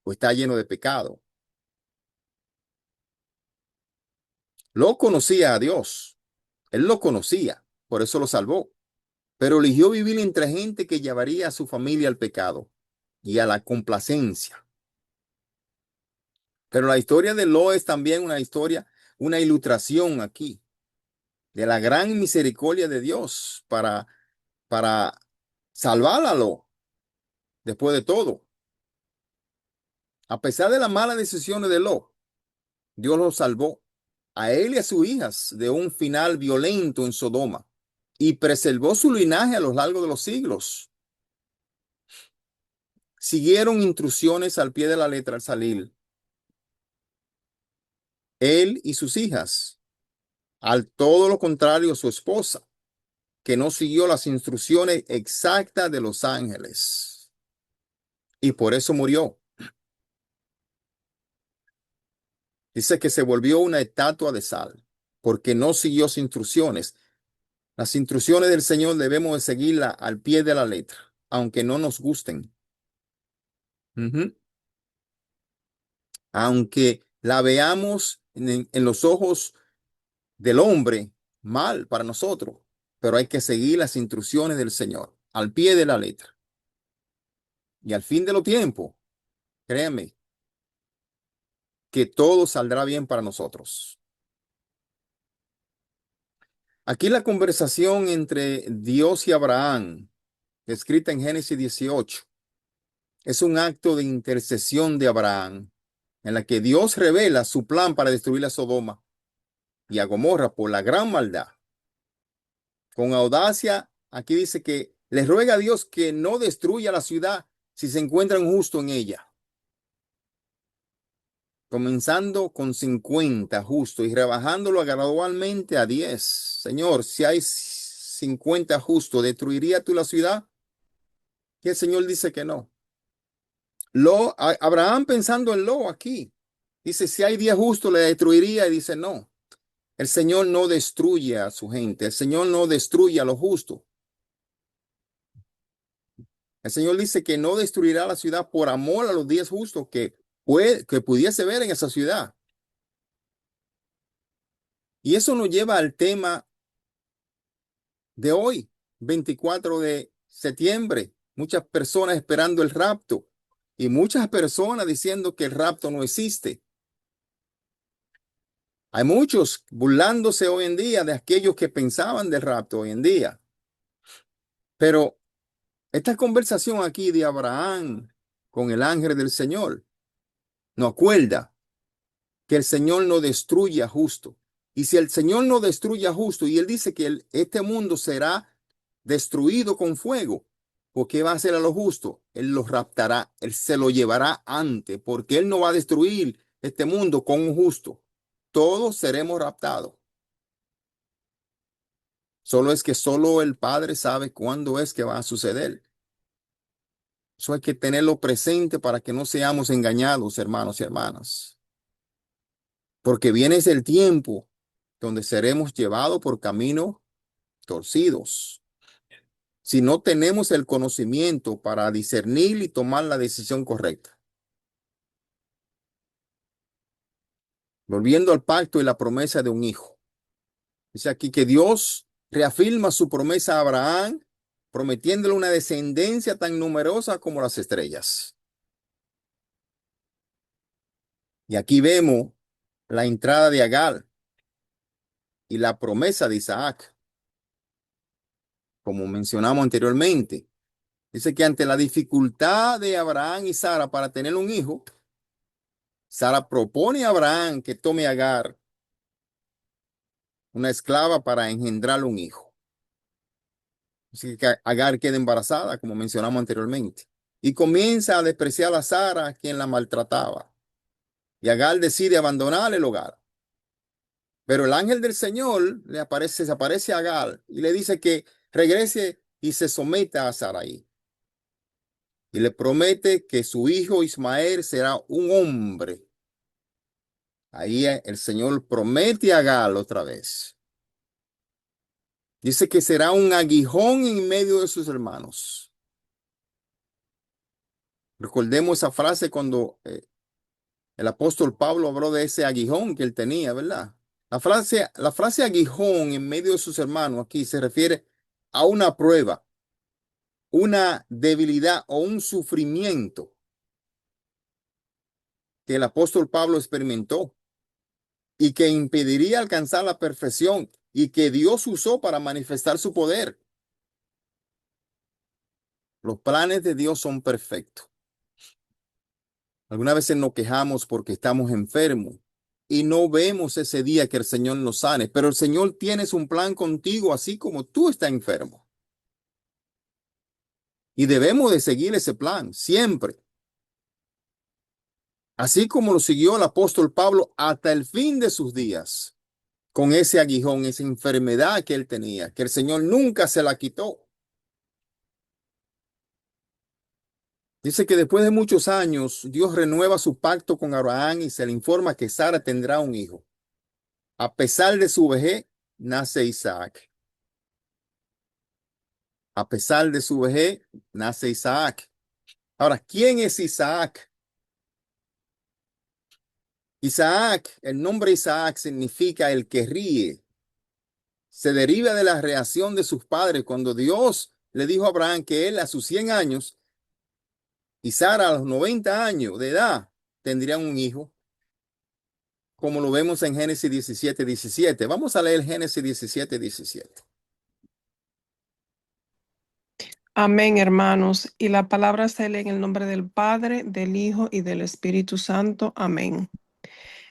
o está lleno de pecado? Lo conocía a Dios. Él lo conocía, por eso lo salvó. Pero eligió vivir entre gente que llevaría a su familia al pecado y a la complacencia. Pero la historia de Lot es también una historia, una ilustración aquí de la gran misericordia de Dios para para salvarlo después de todo. A pesar de las malas decisiones de Lot, Dios lo salvó a él y a sus hijas de un final violento en Sodoma y preservó su linaje a lo largo de los siglos. Siguieron instrucciones al pie de la letra al salir. Él y sus hijas. Al todo lo contrario, su esposa, que no siguió las instrucciones exactas de los ángeles. Y por eso murió. Dice que se volvió una estatua de sal, porque no siguió sus instrucciones. Las instrucciones del Señor debemos de seguirlas al pie de la letra, aunque no nos gusten. Aunque la veamos en los ojos del hombre mal para nosotros, pero hay que seguir las instrucciones del Señor al pie de la letra. Y al fin de los tiempos, créeme que todo saldrá bien para nosotros. Aquí la conversación entre Dios y Abraham, escrita en Génesis 18, es un acto de intercesión de Abraham, en la que Dios revela su plan para destruir a Sodoma y a Gomorra por la gran maldad. Con audacia, aquí dice que le ruega a Dios que no destruya la ciudad si se encuentra un justo en ella. Comenzando con 50 justos y rebajándolo gradualmente a 10. Señor, si hay 50 justos, ¿destruiría tú la ciudad? Y el Señor dice que no. Abraham pensando en Lot aquí, dice, si hay 10 justos, le destruiría, y dice, no. El Señor no destruye a su gente. El Señor no destruye a los justos. El Señor dice que no destruirá la ciudad por amor a los 10 justos que pudiese ver en esa ciudad. Y eso nos lleva al tema de hoy, 24 de septiembre. Muchas personas esperando el rapto y muchas personas diciendo que el rapto no existe. Hay muchos burlándose hoy en día de aquellos que pensaban del rapto hoy en día. Pero esta conversación aquí de Abraham con el ángel del Señor nos acuerda que el Señor no destruye a justo. Y si el Señor no destruye a justo, y él dice que este mundo será destruido con fuego, ¿por qué va a hacer a lo justo? Él los raptará, él se lo llevará antes, porque él no va a destruir este mundo con un justo. Todos seremos raptados. Solo es que solo el Padre sabe cuándo es que va a suceder. Eso hay que tenerlo presente para que no seamos engañados, hermanos y hermanas. Porque viene el tiempo donde seremos llevados por caminos torcidos. Si no tenemos el conocimiento para discernir y tomar la decisión correcta. Volviendo al pacto y la promesa de un hijo. Dice aquí que Dios reafirma su promesa a Abraham, prometiéndole una descendencia tan numerosa como las estrellas. Y aquí vemos la entrada de Agar y la promesa de Isaac. Como mencionamos anteriormente, dice que ante la dificultad de Abraham y Sara para tener un hijo, Sara propone a Abraham que tome a Agar, una esclava, para engendrar un hijo. Así que Agar queda embarazada, como mencionamos anteriormente, y comienza a despreciar a Sara, quien la maltrataba. Y Agar decide abandonar el hogar. Pero el ángel del Señor se aparece a Agar y le dice que regrese y se someta a Sarai. Y le promete que su hijo Ismael será un hombre. Ahí el Señor promete a Agar otra vez. Dice que será un aguijón en medio de sus hermanos. Recordemos esa frase cuando el apóstol Pablo habló de ese aguijón que él tenía, ¿verdad? La frase aguijón en medio de sus hermanos aquí se refiere a una prueba, una debilidad o un sufrimiento que el apóstol Pablo experimentó y que impediría alcanzar la perfección y que Dios usó para manifestar su poder. Los planes de Dios son perfectos. Algunas veces nos quejamos porque estamos enfermos y no vemos ese día que el Señor nos sane, pero el Señor tiene un plan contigo así como tú estás enfermo. Y debemos de seguir ese plan siempre. Así como lo siguió el apóstol Pablo hasta el fin de sus días, con ese aguijón, esa enfermedad que él tenía, que el Señor nunca se la quitó. Dice que después de muchos años, Dios renueva su pacto con Abraham y se le informa que Sara tendrá un hijo. A pesar de su vejez, nace Isaac. A pesar de su vejez, nace Isaac. Ahora, ¿quién es Isaac? Isaac, el nombre Isaac significa el que ríe. Se deriva de la reacción de sus padres cuando Dios le dijo a Abraham que él a sus 100 años y Sara a los 90 años de edad tendrían un hijo, como lo vemos en Génesis 17:17. Vamos a leer Génesis 17:17. Amén, hermanos. Y la palabra se lee en el nombre del Padre, del Hijo y del Espíritu Santo. Amén.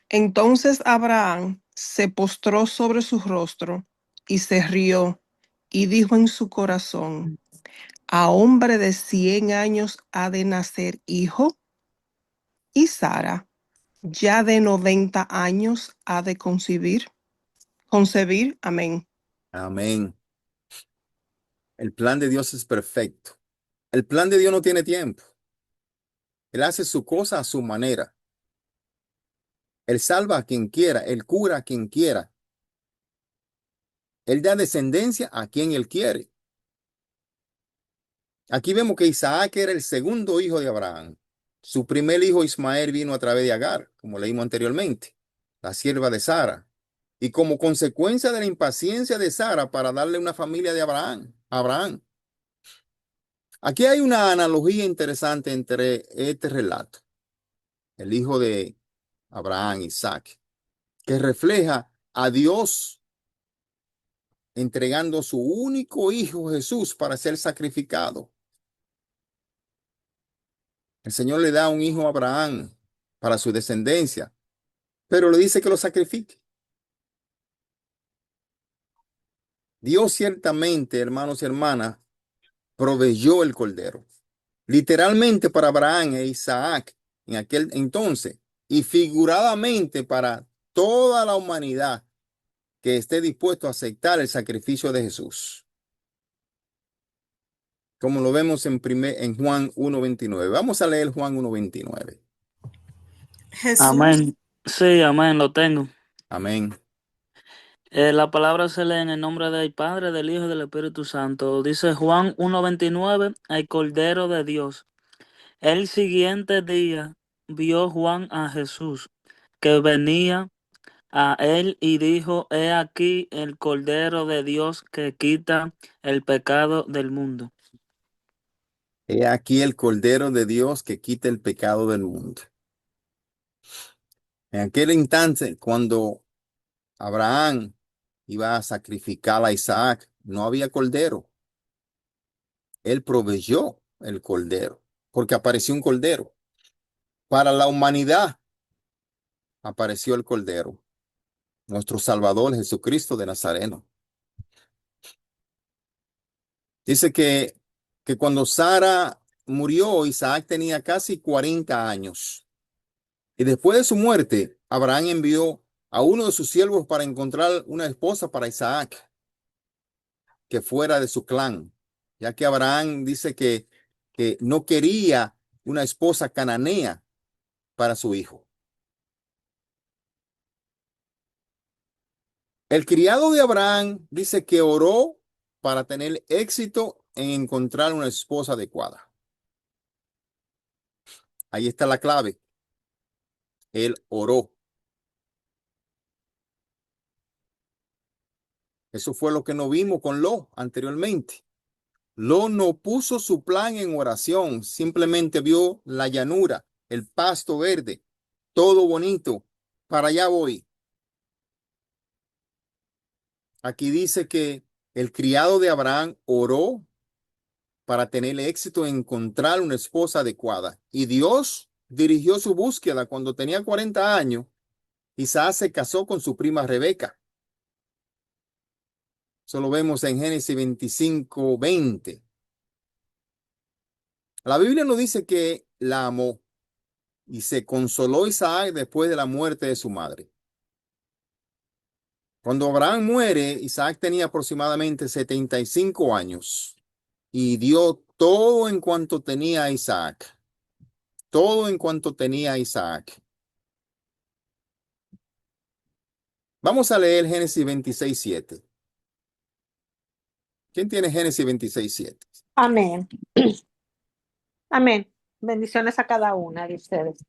Entonces Abraham se postró sobre su rostro y se rió y dijo en su corazón, ¿a hombre de 100 años ha de nacer hijo? Y Sara, ya de 90 años, ha de concebir. Amén. Amén. El plan de Dios es perfecto. El plan de Dios no tiene tiempo. Él hace su cosa a su manera. Él salva a quien quiera, él cura a quien quiera. Él da descendencia a quien él quiere. Aquí vemos que Isaac era el segundo hijo de Abraham. Su primer hijo Ismael vino a través de Agar, como leímos anteriormente, la sierva de Sara. Y como consecuencia de la impaciencia de Sara para darle una familia de Abraham. Aquí hay una analogía interesante entre este relato, el hijo de Abraham, Isaac, que refleja a Dios entregando su único hijo Jesús para ser sacrificado. El Señor le da un hijo a Abraham para su descendencia, pero le dice que lo sacrifique. Dios ciertamente, hermanos y hermanas, proveyó el cordero, literalmente para Abraham e Isaac en aquel entonces, y figuradamente para toda la humanidad que esté dispuesto a aceptar el sacrificio de Jesús. Como lo vemos en Juan 1:29. Vamos a leer Juan 1:29. Jesús, Amén. Sí, amén, lo tengo. Amén. La palabra se lee en el nombre del Padre, del Hijo y del Espíritu Santo. Dice Juan 1:29, el Cordero de Dios. El siguiente día vio Juan a Jesús, que venía a él y dijo, he aquí el Cordero de Dios que quita el pecado del mundo. He aquí el Cordero de Dios que quita el pecado del mundo. En aquel instante, cuando Abraham iba a sacrificar a Isaac, no había cordero. Él proveyó el cordero, porque apareció un cordero. Para la humanidad apareció el cordero, nuestro Salvador Jesucristo de Nazareno. Dice que cuando Sara murió, Isaac tenía casi 40 años. Y después de su muerte, Abraham envió a uno de sus siervos para encontrar una esposa para Isaac, que fuera de su clan, ya que Abraham dice que no quería una esposa cananea para su hijo. El criado de Abraham dice que oró para tener éxito en encontrar una esposa adecuada. Ahí está la clave. Él oró. Eso fue lo que no vimos con Lot anteriormente. Lot no puso su plan en oración, simplemente vio la llanura, el pasto verde, todo bonito. Para allá voy. Aquí dice que el criado de Abraham oró para tener éxito en encontrar una esposa adecuada. Y Dios dirigió su búsqueda. Cuando tenía 40 años, Isaac se casó con su prima Rebeca. Eso lo vemos en Génesis 25:20. La Biblia nos dice que la amó y se consoló Isaac después de la muerte de su madre. Cuando Abraham muere, Isaac tenía aproximadamente 75 años y dio todo en cuanto tenía a Isaac. Todo en cuanto tenía a Isaac. Vamos a leer Génesis 26:7. ¿Quién tiene Génesis 26:7? Amén. Amén. Bendiciones a cada una de ustedes.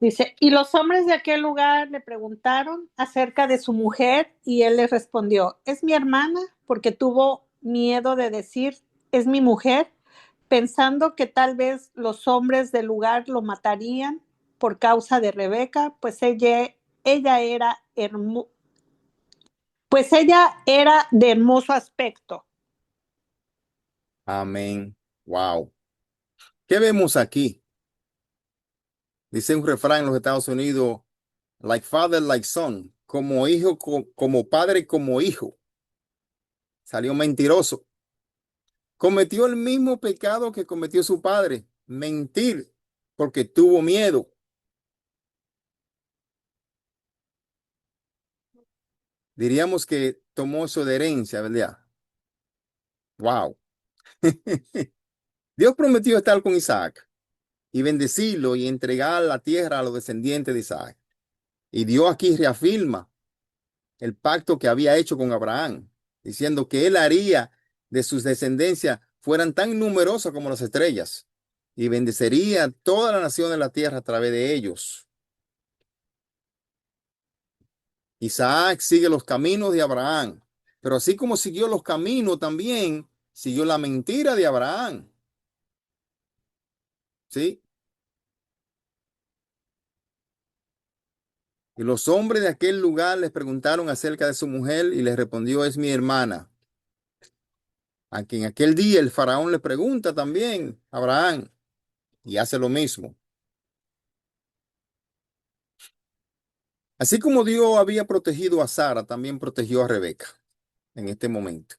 Dice, y los hombres de aquel lugar le preguntaron acerca de su mujer y él les respondió, es mi hermana, porque tuvo miedo de decir, es mi mujer, pensando que tal vez los hombres del lugar lo matarían por causa de Rebeca, pues ella era de hermoso aspecto. Amén. Wow. ¿Qué vemos aquí? Dice un refrán en los Estados Unidos, like father, like son, como hijo, como padre, como hijo. Salió mentiroso. Cometió el mismo pecado que cometió su padre, mentir, porque tuvo miedo. Diríamos que tomó eso de herencia, ¿verdad? Wow. Dios prometió estar con Isaac y bendecirlo y entregar la tierra a los descendientes de Isaac. Y Dios aquí reafirma el pacto que había hecho con Abraham, diciendo que él haría de sus descendencias fueran tan numerosas como las estrellas y bendecería toda la nación de la tierra a través de ellos. Isaac sigue los caminos de Abraham, pero así como siguió los caminos, también siguió la mentira de Abraham. ¿Sí? Y los hombres de aquel lugar les preguntaron acerca de su mujer y les respondió, es mi hermana. A quien aquel día el faraón le pregunta también a Abraham y hace lo mismo. Así como Dios había protegido a Sara, también protegió a Rebeca en este momento.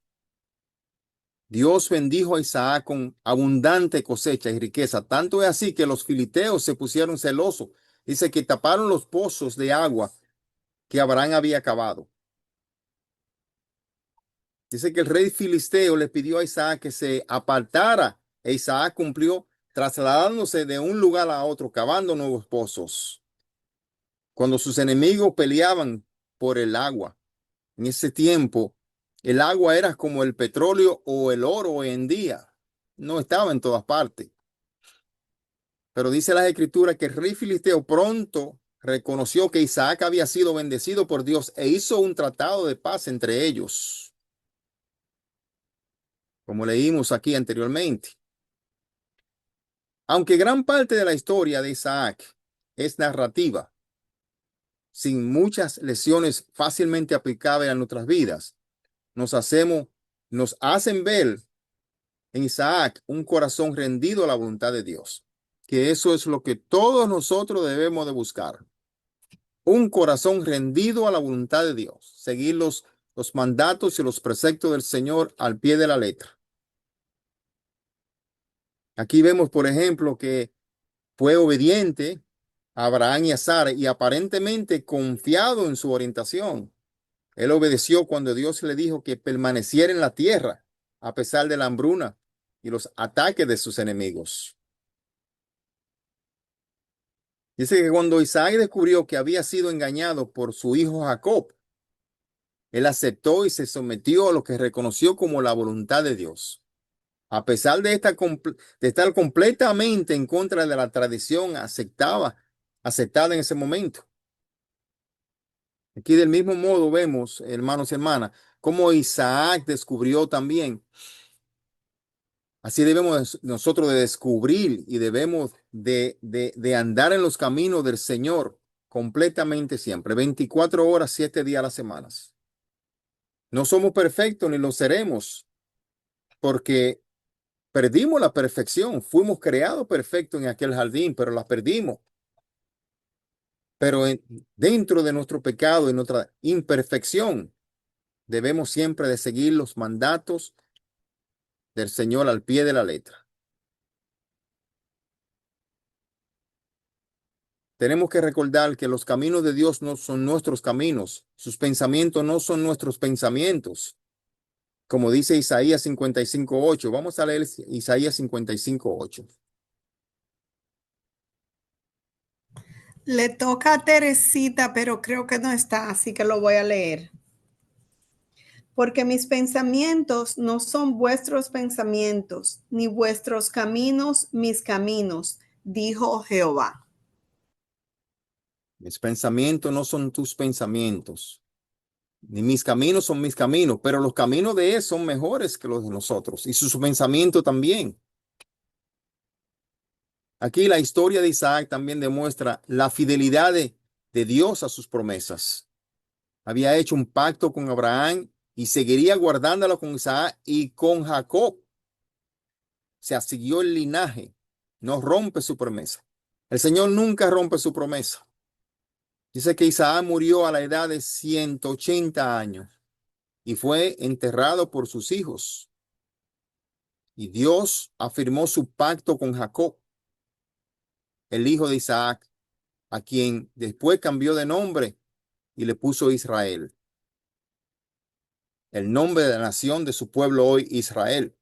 Dios bendijo a Isaac con abundante cosecha y riqueza. Tanto es así que los filisteos se pusieron celosos. Dice que taparon los pozos de agua que Abraham había cavado. Dice que el rey filisteo le pidió a Isaac que se apartara e Isaac cumplió trasladándose de un lugar a otro, cavando nuevos pozos. Cuando sus enemigos peleaban por el agua, en ese tiempo, el agua era como el petróleo o el oro hoy en día. No estaba en todas partes. Pero dice la escritura que el rey filisteo pronto reconoció que Isaac había sido bendecido por Dios e hizo un tratado de paz entre ellos, como leímos aquí anteriormente. Aunque gran parte de la historia de Isaac es narrativa, sin muchas lecciones fácilmente aplicables a nuestras vidas, nos hacen ver en Isaac un corazón rendido a la voluntad de Dios, que eso es lo que todos nosotros debemos de buscar. Un corazón rendido a la voluntad de Dios, seguir los mandatos y los preceptos del Señor al pie de la letra. Aquí vemos, por ejemplo, que fue obediente a Abraham y a Sara y aparentemente confiado en su orientación. Él obedeció cuando Dios le dijo que permaneciera en la tierra a pesar de la hambruna y los ataques de sus enemigos. Dice que cuando Isaac descubrió que había sido engañado por su hijo Jacob, él aceptó y se sometió a lo que reconoció como la voluntad de Dios. A pesar de estar completamente en contra de la tradición aceptada en ese momento. Aquí del mismo modo vemos, hermanos y hermanas, cómo Isaac descubrió también. Así debemos nosotros de descubrir y debemos de andar en los caminos del Señor completamente siempre, 24 horas, 7 días a la semana. No somos perfectos ni lo seremos, porque Perdimos la perfección. Fuimos creados perfectos en aquel jardín, pero la perdimos. Pero dentro de nuestro pecado y nuestra imperfección, debemos siempre de seguir los mandatos del Señor al pie de la letra. Tenemos que recordar que los caminos de Dios no son nuestros caminos. Sus pensamientos no son nuestros pensamientos. Como dice Isaías 55:8. Vamos a leer Isaías 55:8. Le toca a Teresita, pero creo que no está, así que lo voy a leer. Porque mis pensamientos no son vuestros pensamientos, ni vuestros caminos mis caminos, dijo Jehová. Mis pensamientos no son tus pensamientos, ni mis caminos son mis caminos, pero los caminos de él son mejores que los de nosotros y sus pensamientos también. Aquí la historia de Isaac también demuestra la fidelidad de Dios a sus promesas. Había hecho un pacto con Abraham y seguiría guardándolo con Isaac y con Jacob. Se siguió el linaje, no rompe su promesa. El Señor nunca rompe su promesa. Dice que Isaac murió a la edad de 180 años y fue enterrado por sus hijos. Y Dios afirmó su pacto con Jacob, el hijo de Isaac, a quien después cambió de nombre y le puso Israel. El nombre de la nación de su pueblo hoy, Israel.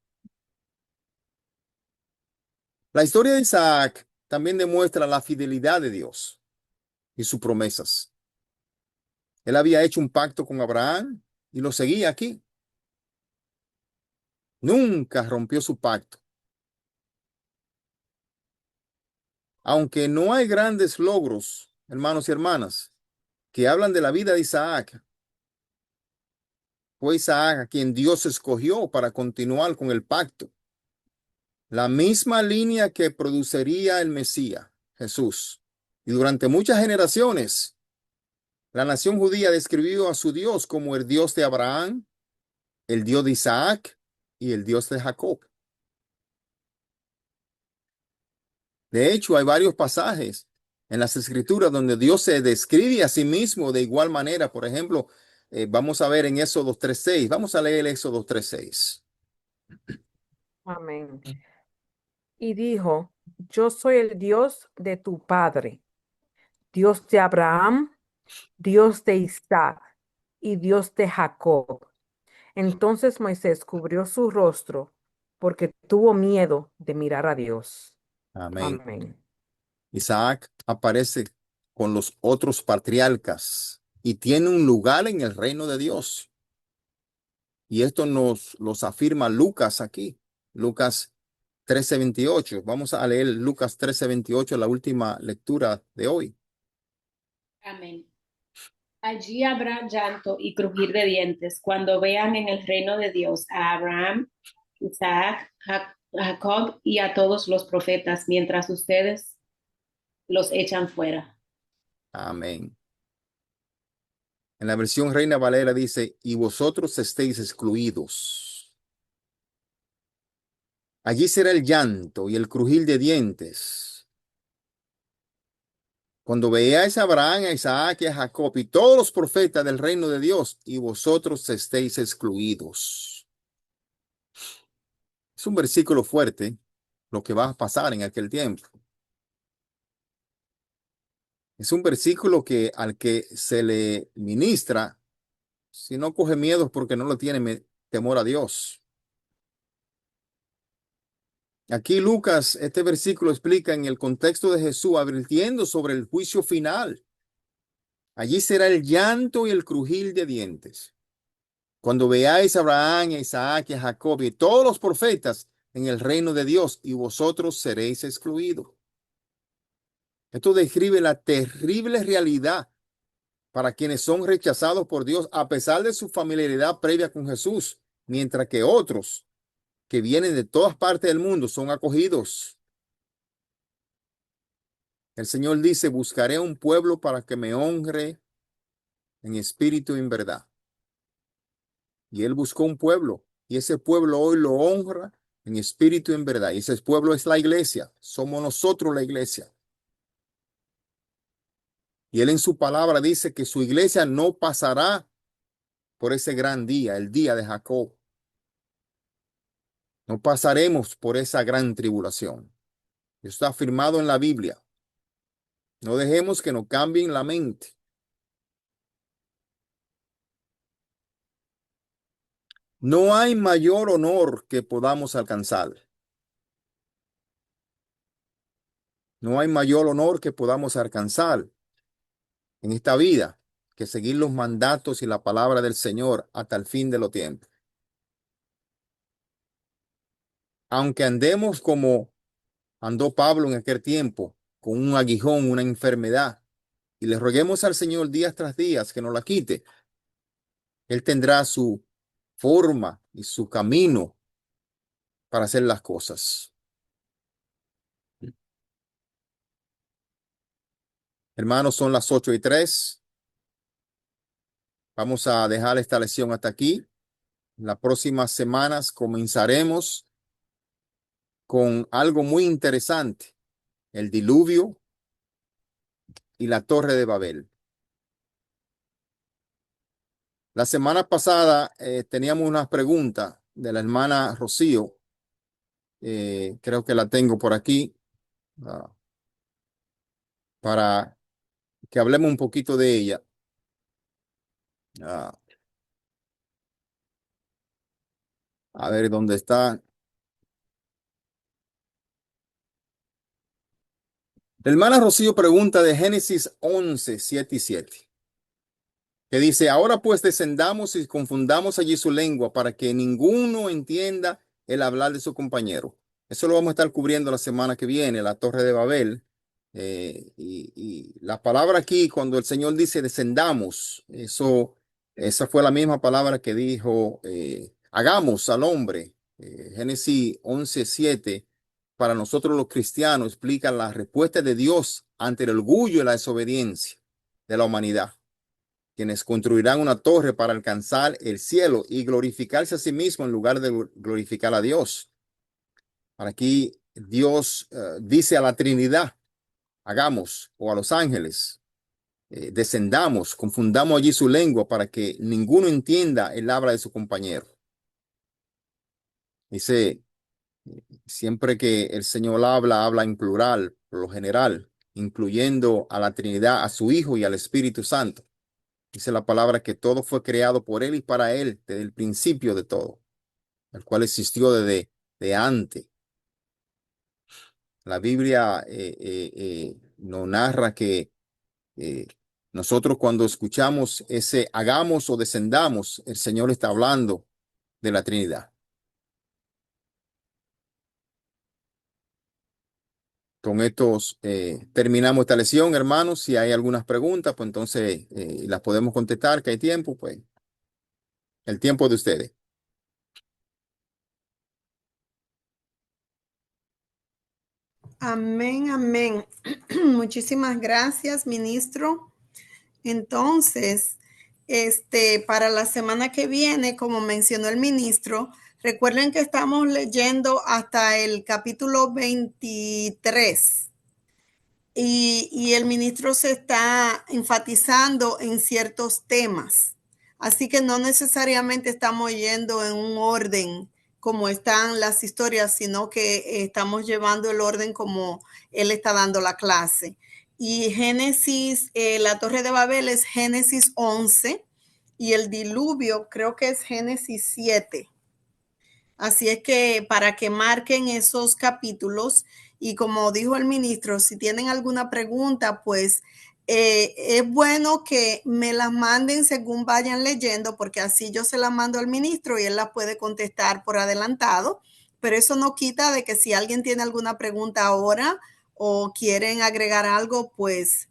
La historia de Isaac también demuestra la fidelidad de Dios y sus promesas. Él había hecho un pacto con Abraham y lo seguía aquí. Nunca rompió su pacto. Aunque no hay grandes logros, hermanos y hermanas, que hablan de la vida de Isaac, fue Isaac a quien Dios escogió para continuar con el pacto. La misma línea que produciría el Mesías, Jesús. Y durante muchas generaciones, la nación judía describió a su Dios como el Dios de Abraham, el Dios de Isaac y el Dios de Jacob. De hecho, hay varios pasajes en las Escrituras donde Dios se describe a sí mismo de igual manera. Por ejemplo, vamos a ver en Éxodo 3:6. Vamos a leer Éxodo 3:6. Amén. Y dijo, yo soy el Dios de tu padre, Dios de Abraham, Dios de Isaac y Dios de Jacob. Entonces Moisés cubrió su rostro porque tuvo miedo de mirar a Dios. Amén. Amén. Isaac aparece con los otros patriarcas y tiene un lugar en el reino de Dios. Y esto nos los afirma Lucas aquí. Lucas 13:28. Vamos a leer Lucas 13:28, la última lectura de hoy. Amén. Allí habrá llanto y crujir de dientes cuando vean en el reino de Dios a Abraham, Isaac, Jacob y a todos los profetas, mientras ustedes los echan fuera. Amén. En la versión Reina Valera dice, y vosotros estéis excluidos. Allí será el llanto y el crujir de dientes. Cuando veáis a Abraham, a Isaac y a Jacob y todos los profetas del reino de Dios, y vosotros estéis excluidos. Es un versículo fuerte, lo que va a pasar en aquel tiempo. Es un versículo que al que se le ministra, si no coge miedo es porque no lo tiene temor a Dios. Aquí Lucas, este versículo explica en el contexto de Jesús, advirtiendo sobre el juicio final. Allí será el llanto y el crujir de dientes. Cuando veáis a Abraham, a Isaac y a Jacob y todos los profetas en el reino de Dios, y vosotros seréis excluidos. Esto describe la terrible realidad para quienes son rechazados por Dios a pesar de su familiaridad previa con Jesús, mientras que otros que vienen de todas partes del mundo son acogidos. El Señor dice, buscaré un pueblo para que me honre en espíritu y en verdad. Y Él buscó un pueblo y ese pueblo hoy lo honra en espíritu y en verdad. Y ese pueblo es la iglesia. Somos nosotros la iglesia. Y él en su palabra dice que su iglesia no pasará por ese gran día, el día de Jacob. No pasaremos por esa gran tribulación. Eso está afirmado en la Biblia. No dejemos que nos cambien la mente. No hay mayor honor que podamos alcanzar. No hay mayor honor que podamos alcanzar en esta vida que seguir los mandatos y la palabra del Señor hasta el fin de los tiempos. Aunque andemos como andó Pablo en aquel tiempo, con un aguijón, una enfermedad, y le roguemos al Señor días tras días que nos la quite, Él tendrá su forma y su camino para hacer las cosas. Hermanos, son las 8:03. Vamos a dejar esta lección hasta aquí. Las próximas semanas comenzaremos con algo muy interesante, el diluvio y la Torre de Babel. La semana pasada teníamos unas preguntas de la hermana Rocío. Creo que la tengo por aquí para que hablemos un poquito de ella. A ver dónde está. La hermana Rocío pregunta de Génesis 11, 7 y 7. Que dice, ahora pues descendamos y confundamos allí su lengua para que ninguno entienda el hablar de su compañero. Eso lo vamos a estar cubriendo la semana que viene, la Torre de Babel. Y la palabra aquí, cuando el Señor dice descendamos, esa fue la misma palabra que dijo, hagamos al hombre. Génesis 11, 7, para nosotros los cristianos, explica la respuesta de Dios ante el orgullo y la desobediencia de la humanidad, quienes construirán una torre para alcanzar el cielo y glorificarse a sí mismo en lugar de glorificar a Dios. Aquí Dios dice a la Trinidad, hagamos, o a los ángeles, descendamos, confundamos allí su lengua para que ninguno entienda el habla de su compañero. Dice, siempre que el Señor habla en plural, por lo general, incluyendo a la Trinidad, a su Hijo y al Espíritu Santo. Dice la palabra que todo fue creado por Él y para Él desde el principio de todo, el cual existió desde antes. La Biblia nos narra que nosotros cuando escuchamos ese hagamos o descendamos, el Señor está hablando de la Trinidad. Con estos terminamos esta lección, hermanos. Si hay algunas preguntas, pues entonces las podemos contestar, que hay tiempo, pues el tiempo de ustedes. Amén, amén. Muchísimas gracias, ministro. Entonces, para la semana que viene, como mencionó el ministro, recuerden que estamos leyendo hasta el capítulo 23 y el ministro se está enfatizando en ciertos temas. Así que no necesariamente estamos yendo en un orden como están las historias, sino que estamos llevando el orden como él está dando la clase. Y Génesis, la Torre de Babel es Génesis 11 y el diluvio creo que es Génesis 7. Así es que para que marquen esos capítulos y como dijo el ministro, si tienen alguna pregunta, pues es bueno que me las manden según vayan leyendo, porque así yo se las mando al ministro y él las puede contestar por adelantado. Pero eso no quita de que si alguien tiene alguna pregunta ahora o quieren agregar algo, pues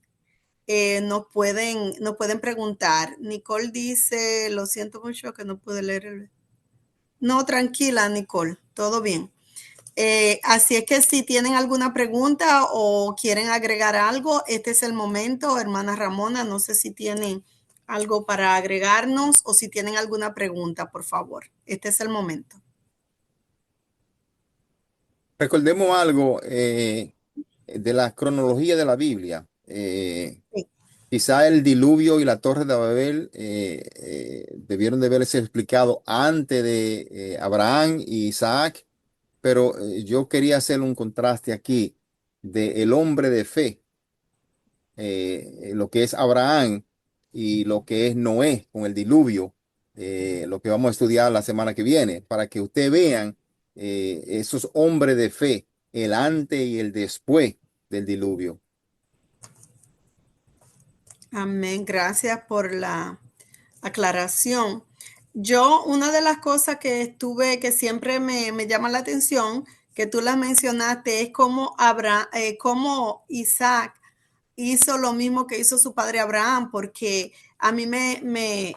nos pueden preguntar. Nicole dice, lo siento mucho que no pude leer el... No, tranquila, Nicole, todo bien. Así es que si tienen alguna pregunta o quieren agregar algo, este es el momento. Hermana Ramona, no sé si tienen algo para agregarnos o si tienen alguna pregunta, por favor. Este es el momento. Recordemos algo de la cronología de la Biblia. Sí. Quizá el diluvio y la torre de Babel debieron de haberse explicado antes de Abraham y Isaac, pero yo quería hacer un contraste aquí de el hombre de fe, lo que es Abraham y lo que es Noé con el diluvio, lo que vamos a estudiar la semana que viene, para que ustedes vean esos hombres de fe, el antes y el después del diluvio. Amén. Gracias por la aclaración. Yo, una de las cosas que estuve, que siempre me llama la atención, que tú las mencionaste, es cómo Isaac hizo lo mismo que hizo su padre Abraham, porque a mí me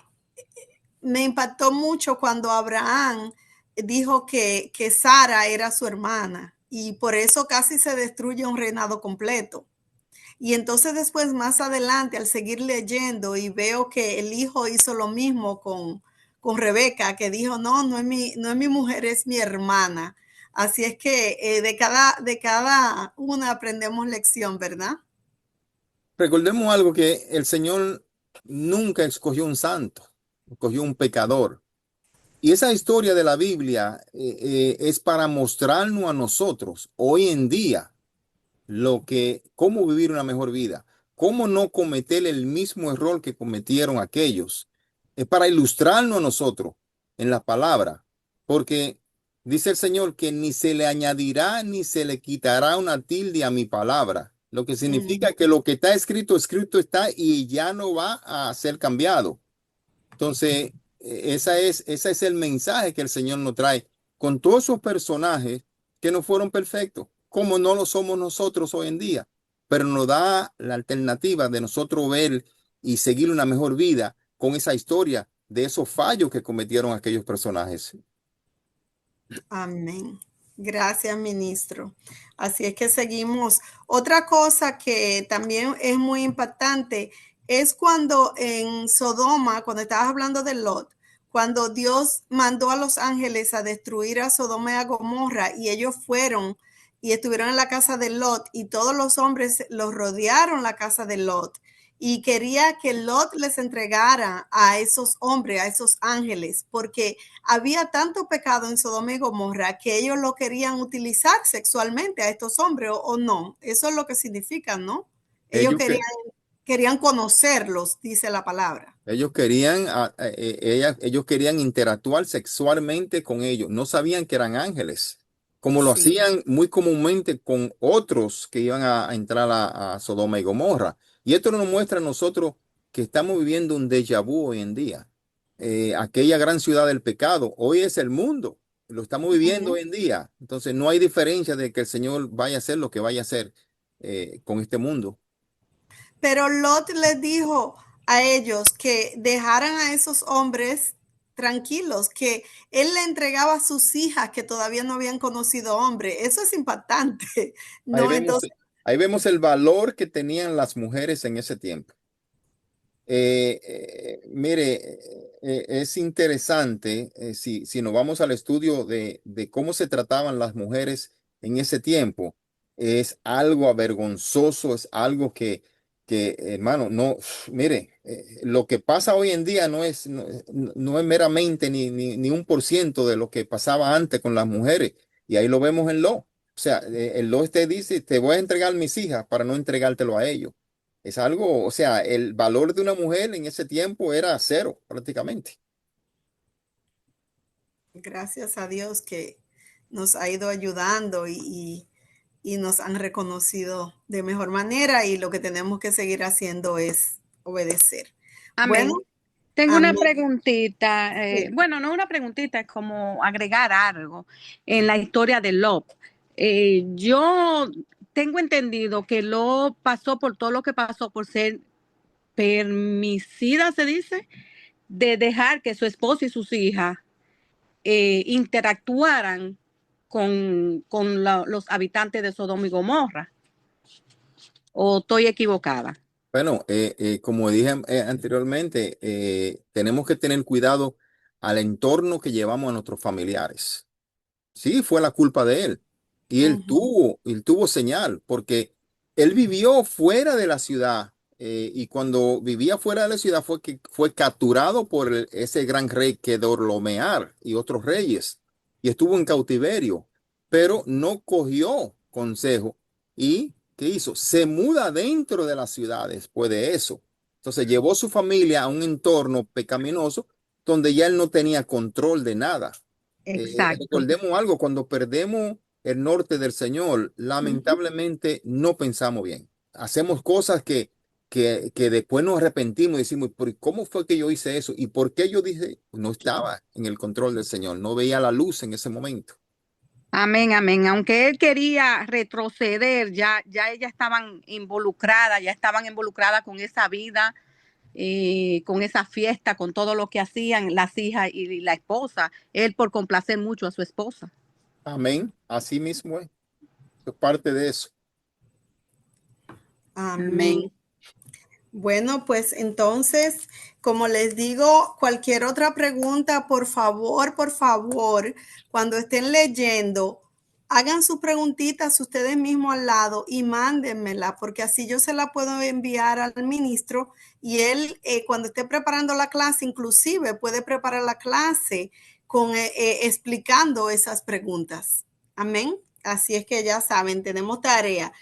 impactó mucho cuando Abraham dijo que Sara era su hermana y por eso casi se destruye un reinado completo. Y entonces después, más adelante, al seguir leyendo y veo que el hijo hizo lo mismo con Rebeca, que dijo, no, no es mi mujer, es mi hermana. Así es que de cada una aprendemos lección, ¿verdad? Recordemos algo que el Señor nunca escogió un santo, escogió un pecador. Y esa historia de la Biblia es para mostrarnos a nosotros hoy en día cómo vivir una mejor vida, cómo no cometer el mismo error que cometieron aquellos. Es para ilustrarnos a nosotros en la palabra, porque dice el Señor que ni se le añadirá ni se le quitará una tilde a mi palabra, lo que significa que lo que está escrito, escrito está y ya no va a ser cambiado. Entonces, ese es el mensaje que el Señor nos trae con todos esos personajes que no fueron perfectos, como no lo somos nosotros hoy en día, pero nos da la alternativa de nosotros ver y seguir una mejor vida con esa historia de esos fallos que cometieron aquellos personajes. Amén. Gracias, ministro. Así es que seguimos. Otra cosa que también es muy impactante es cuando en Sodoma, cuando estabas hablando de Lot, cuando Dios mandó a los ángeles a destruir a Sodoma y a Gomorra y ellos fueron y estuvieron en la casa de Lot y todos los hombres los rodearon la casa de Lot y quería que Lot les entregara a esos hombres, a esos ángeles, porque había tanto pecado en Sodoma y Gomorra que ellos lo querían utilizar sexualmente a estos hombres o no. Eso es lo que significa, ¿no? Ellos Ellos, que, querían conocerlos, dice la palabra. ellos querían, ellos querían interactuar sexualmente con ellos, no sabían que eran ángeles, como lo Sí. hacían muy comúnmente con otros que iban a entrar a Sodoma y Gomorra. Y esto nos muestra a nosotros que estamos viviendo un déjà vu hoy en día. Aquella gran ciudad del pecado, hoy es el mundo, lo estamos viviendo hoy en día. Entonces no hay diferencia de que el Señor vaya a hacer lo que vaya a hacer con este mundo. Pero Lot les dijo a ellos que dejaran a esos hombres tranquilos, que él le entregaba a sus hijas que todavía no habían conocido hombre. Eso es impactante, Ahí ¿no? vemos, Entonces, ahí vemos el valor que tenían las mujeres en ese tiempo. Mire, es interesante si nos vamos al estudio de cómo se trataban las mujeres en ese tiempo. Es algo avergonzoso, es algo hermano, no, mire, lo que pasa hoy en día no es meramente ni 1% de lo que pasaba antes con las mujeres. Y ahí lo vemos en Lo. O sea, el Lo te dice, te voy a entregar mis hijas para no entregártelo a ellos. Es algo, o sea, el valor de una mujer en ese tiempo era cero prácticamente. gracias a Dios que nos ha ido ayudando y nos han reconocido de mejor manera y lo que tenemos que seguir haciendo es obedecer. Amén. Bueno, Tengo una amén. preguntita, Sí. bueno, no una preguntita, es como agregar algo en la historia de Lot. Yo tengo entendido que Lot pasó por todo lo que pasó por ser permisida, se dice, de dejar que su esposo y sus hijas interactuaran con los habitantes de Sodoma y Gomorra. ¿O estoy equivocada? Bueno, como dije anteriormente, tenemos que tener cuidado al entorno que llevamos a nuestros familiares. Sí, fue la culpa de él, Y él tuvo señal, porque él vivió fuera de la ciudad. Y cuando vivía fuera de la ciudad fue capturado por ese gran rey Kedorlaomer y otros reyes. Y estuvo en cautiverio, pero no cogió consejo. ¿Y qué hizo? Se muda dentro de la ciudad después de eso. Entonces llevó su familia a un entorno pecaminoso donde ya él no tenía control de nada. Exacto. Recordemos algo, cuando perdemos el norte del Señor, lamentablemente no pensamos bien. Hacemos cosas que después nos arrepentimos y decimos, ¿por cómo fue que yo hice eso? ¿Y por qué yo dije? No estaba en el control del Señor, no veía la luz en ese momento. Amén, amén. Aunque él quería retroceder, ya ellas ya estaban involucradas con esa vida, con esa fiesta, con todo lo que hacían las hijas y la esposa. Él por complacer mucho a su esposa. Amén. Así mismo es parte de eso. Amén. Bueno, pues entonces, como les digo, cualquier otra pregunta, por favor, cuando estén leyendo, hagan sus preguntitas ustedes mismos al lado y mándenmela, porque así yo se la puedo enviar al ministro y él, cuando esté preparando la clase, inclusive puede preparar la clase explicando esas preguntas. Amén. Así es que ya saben, tenemos tarea.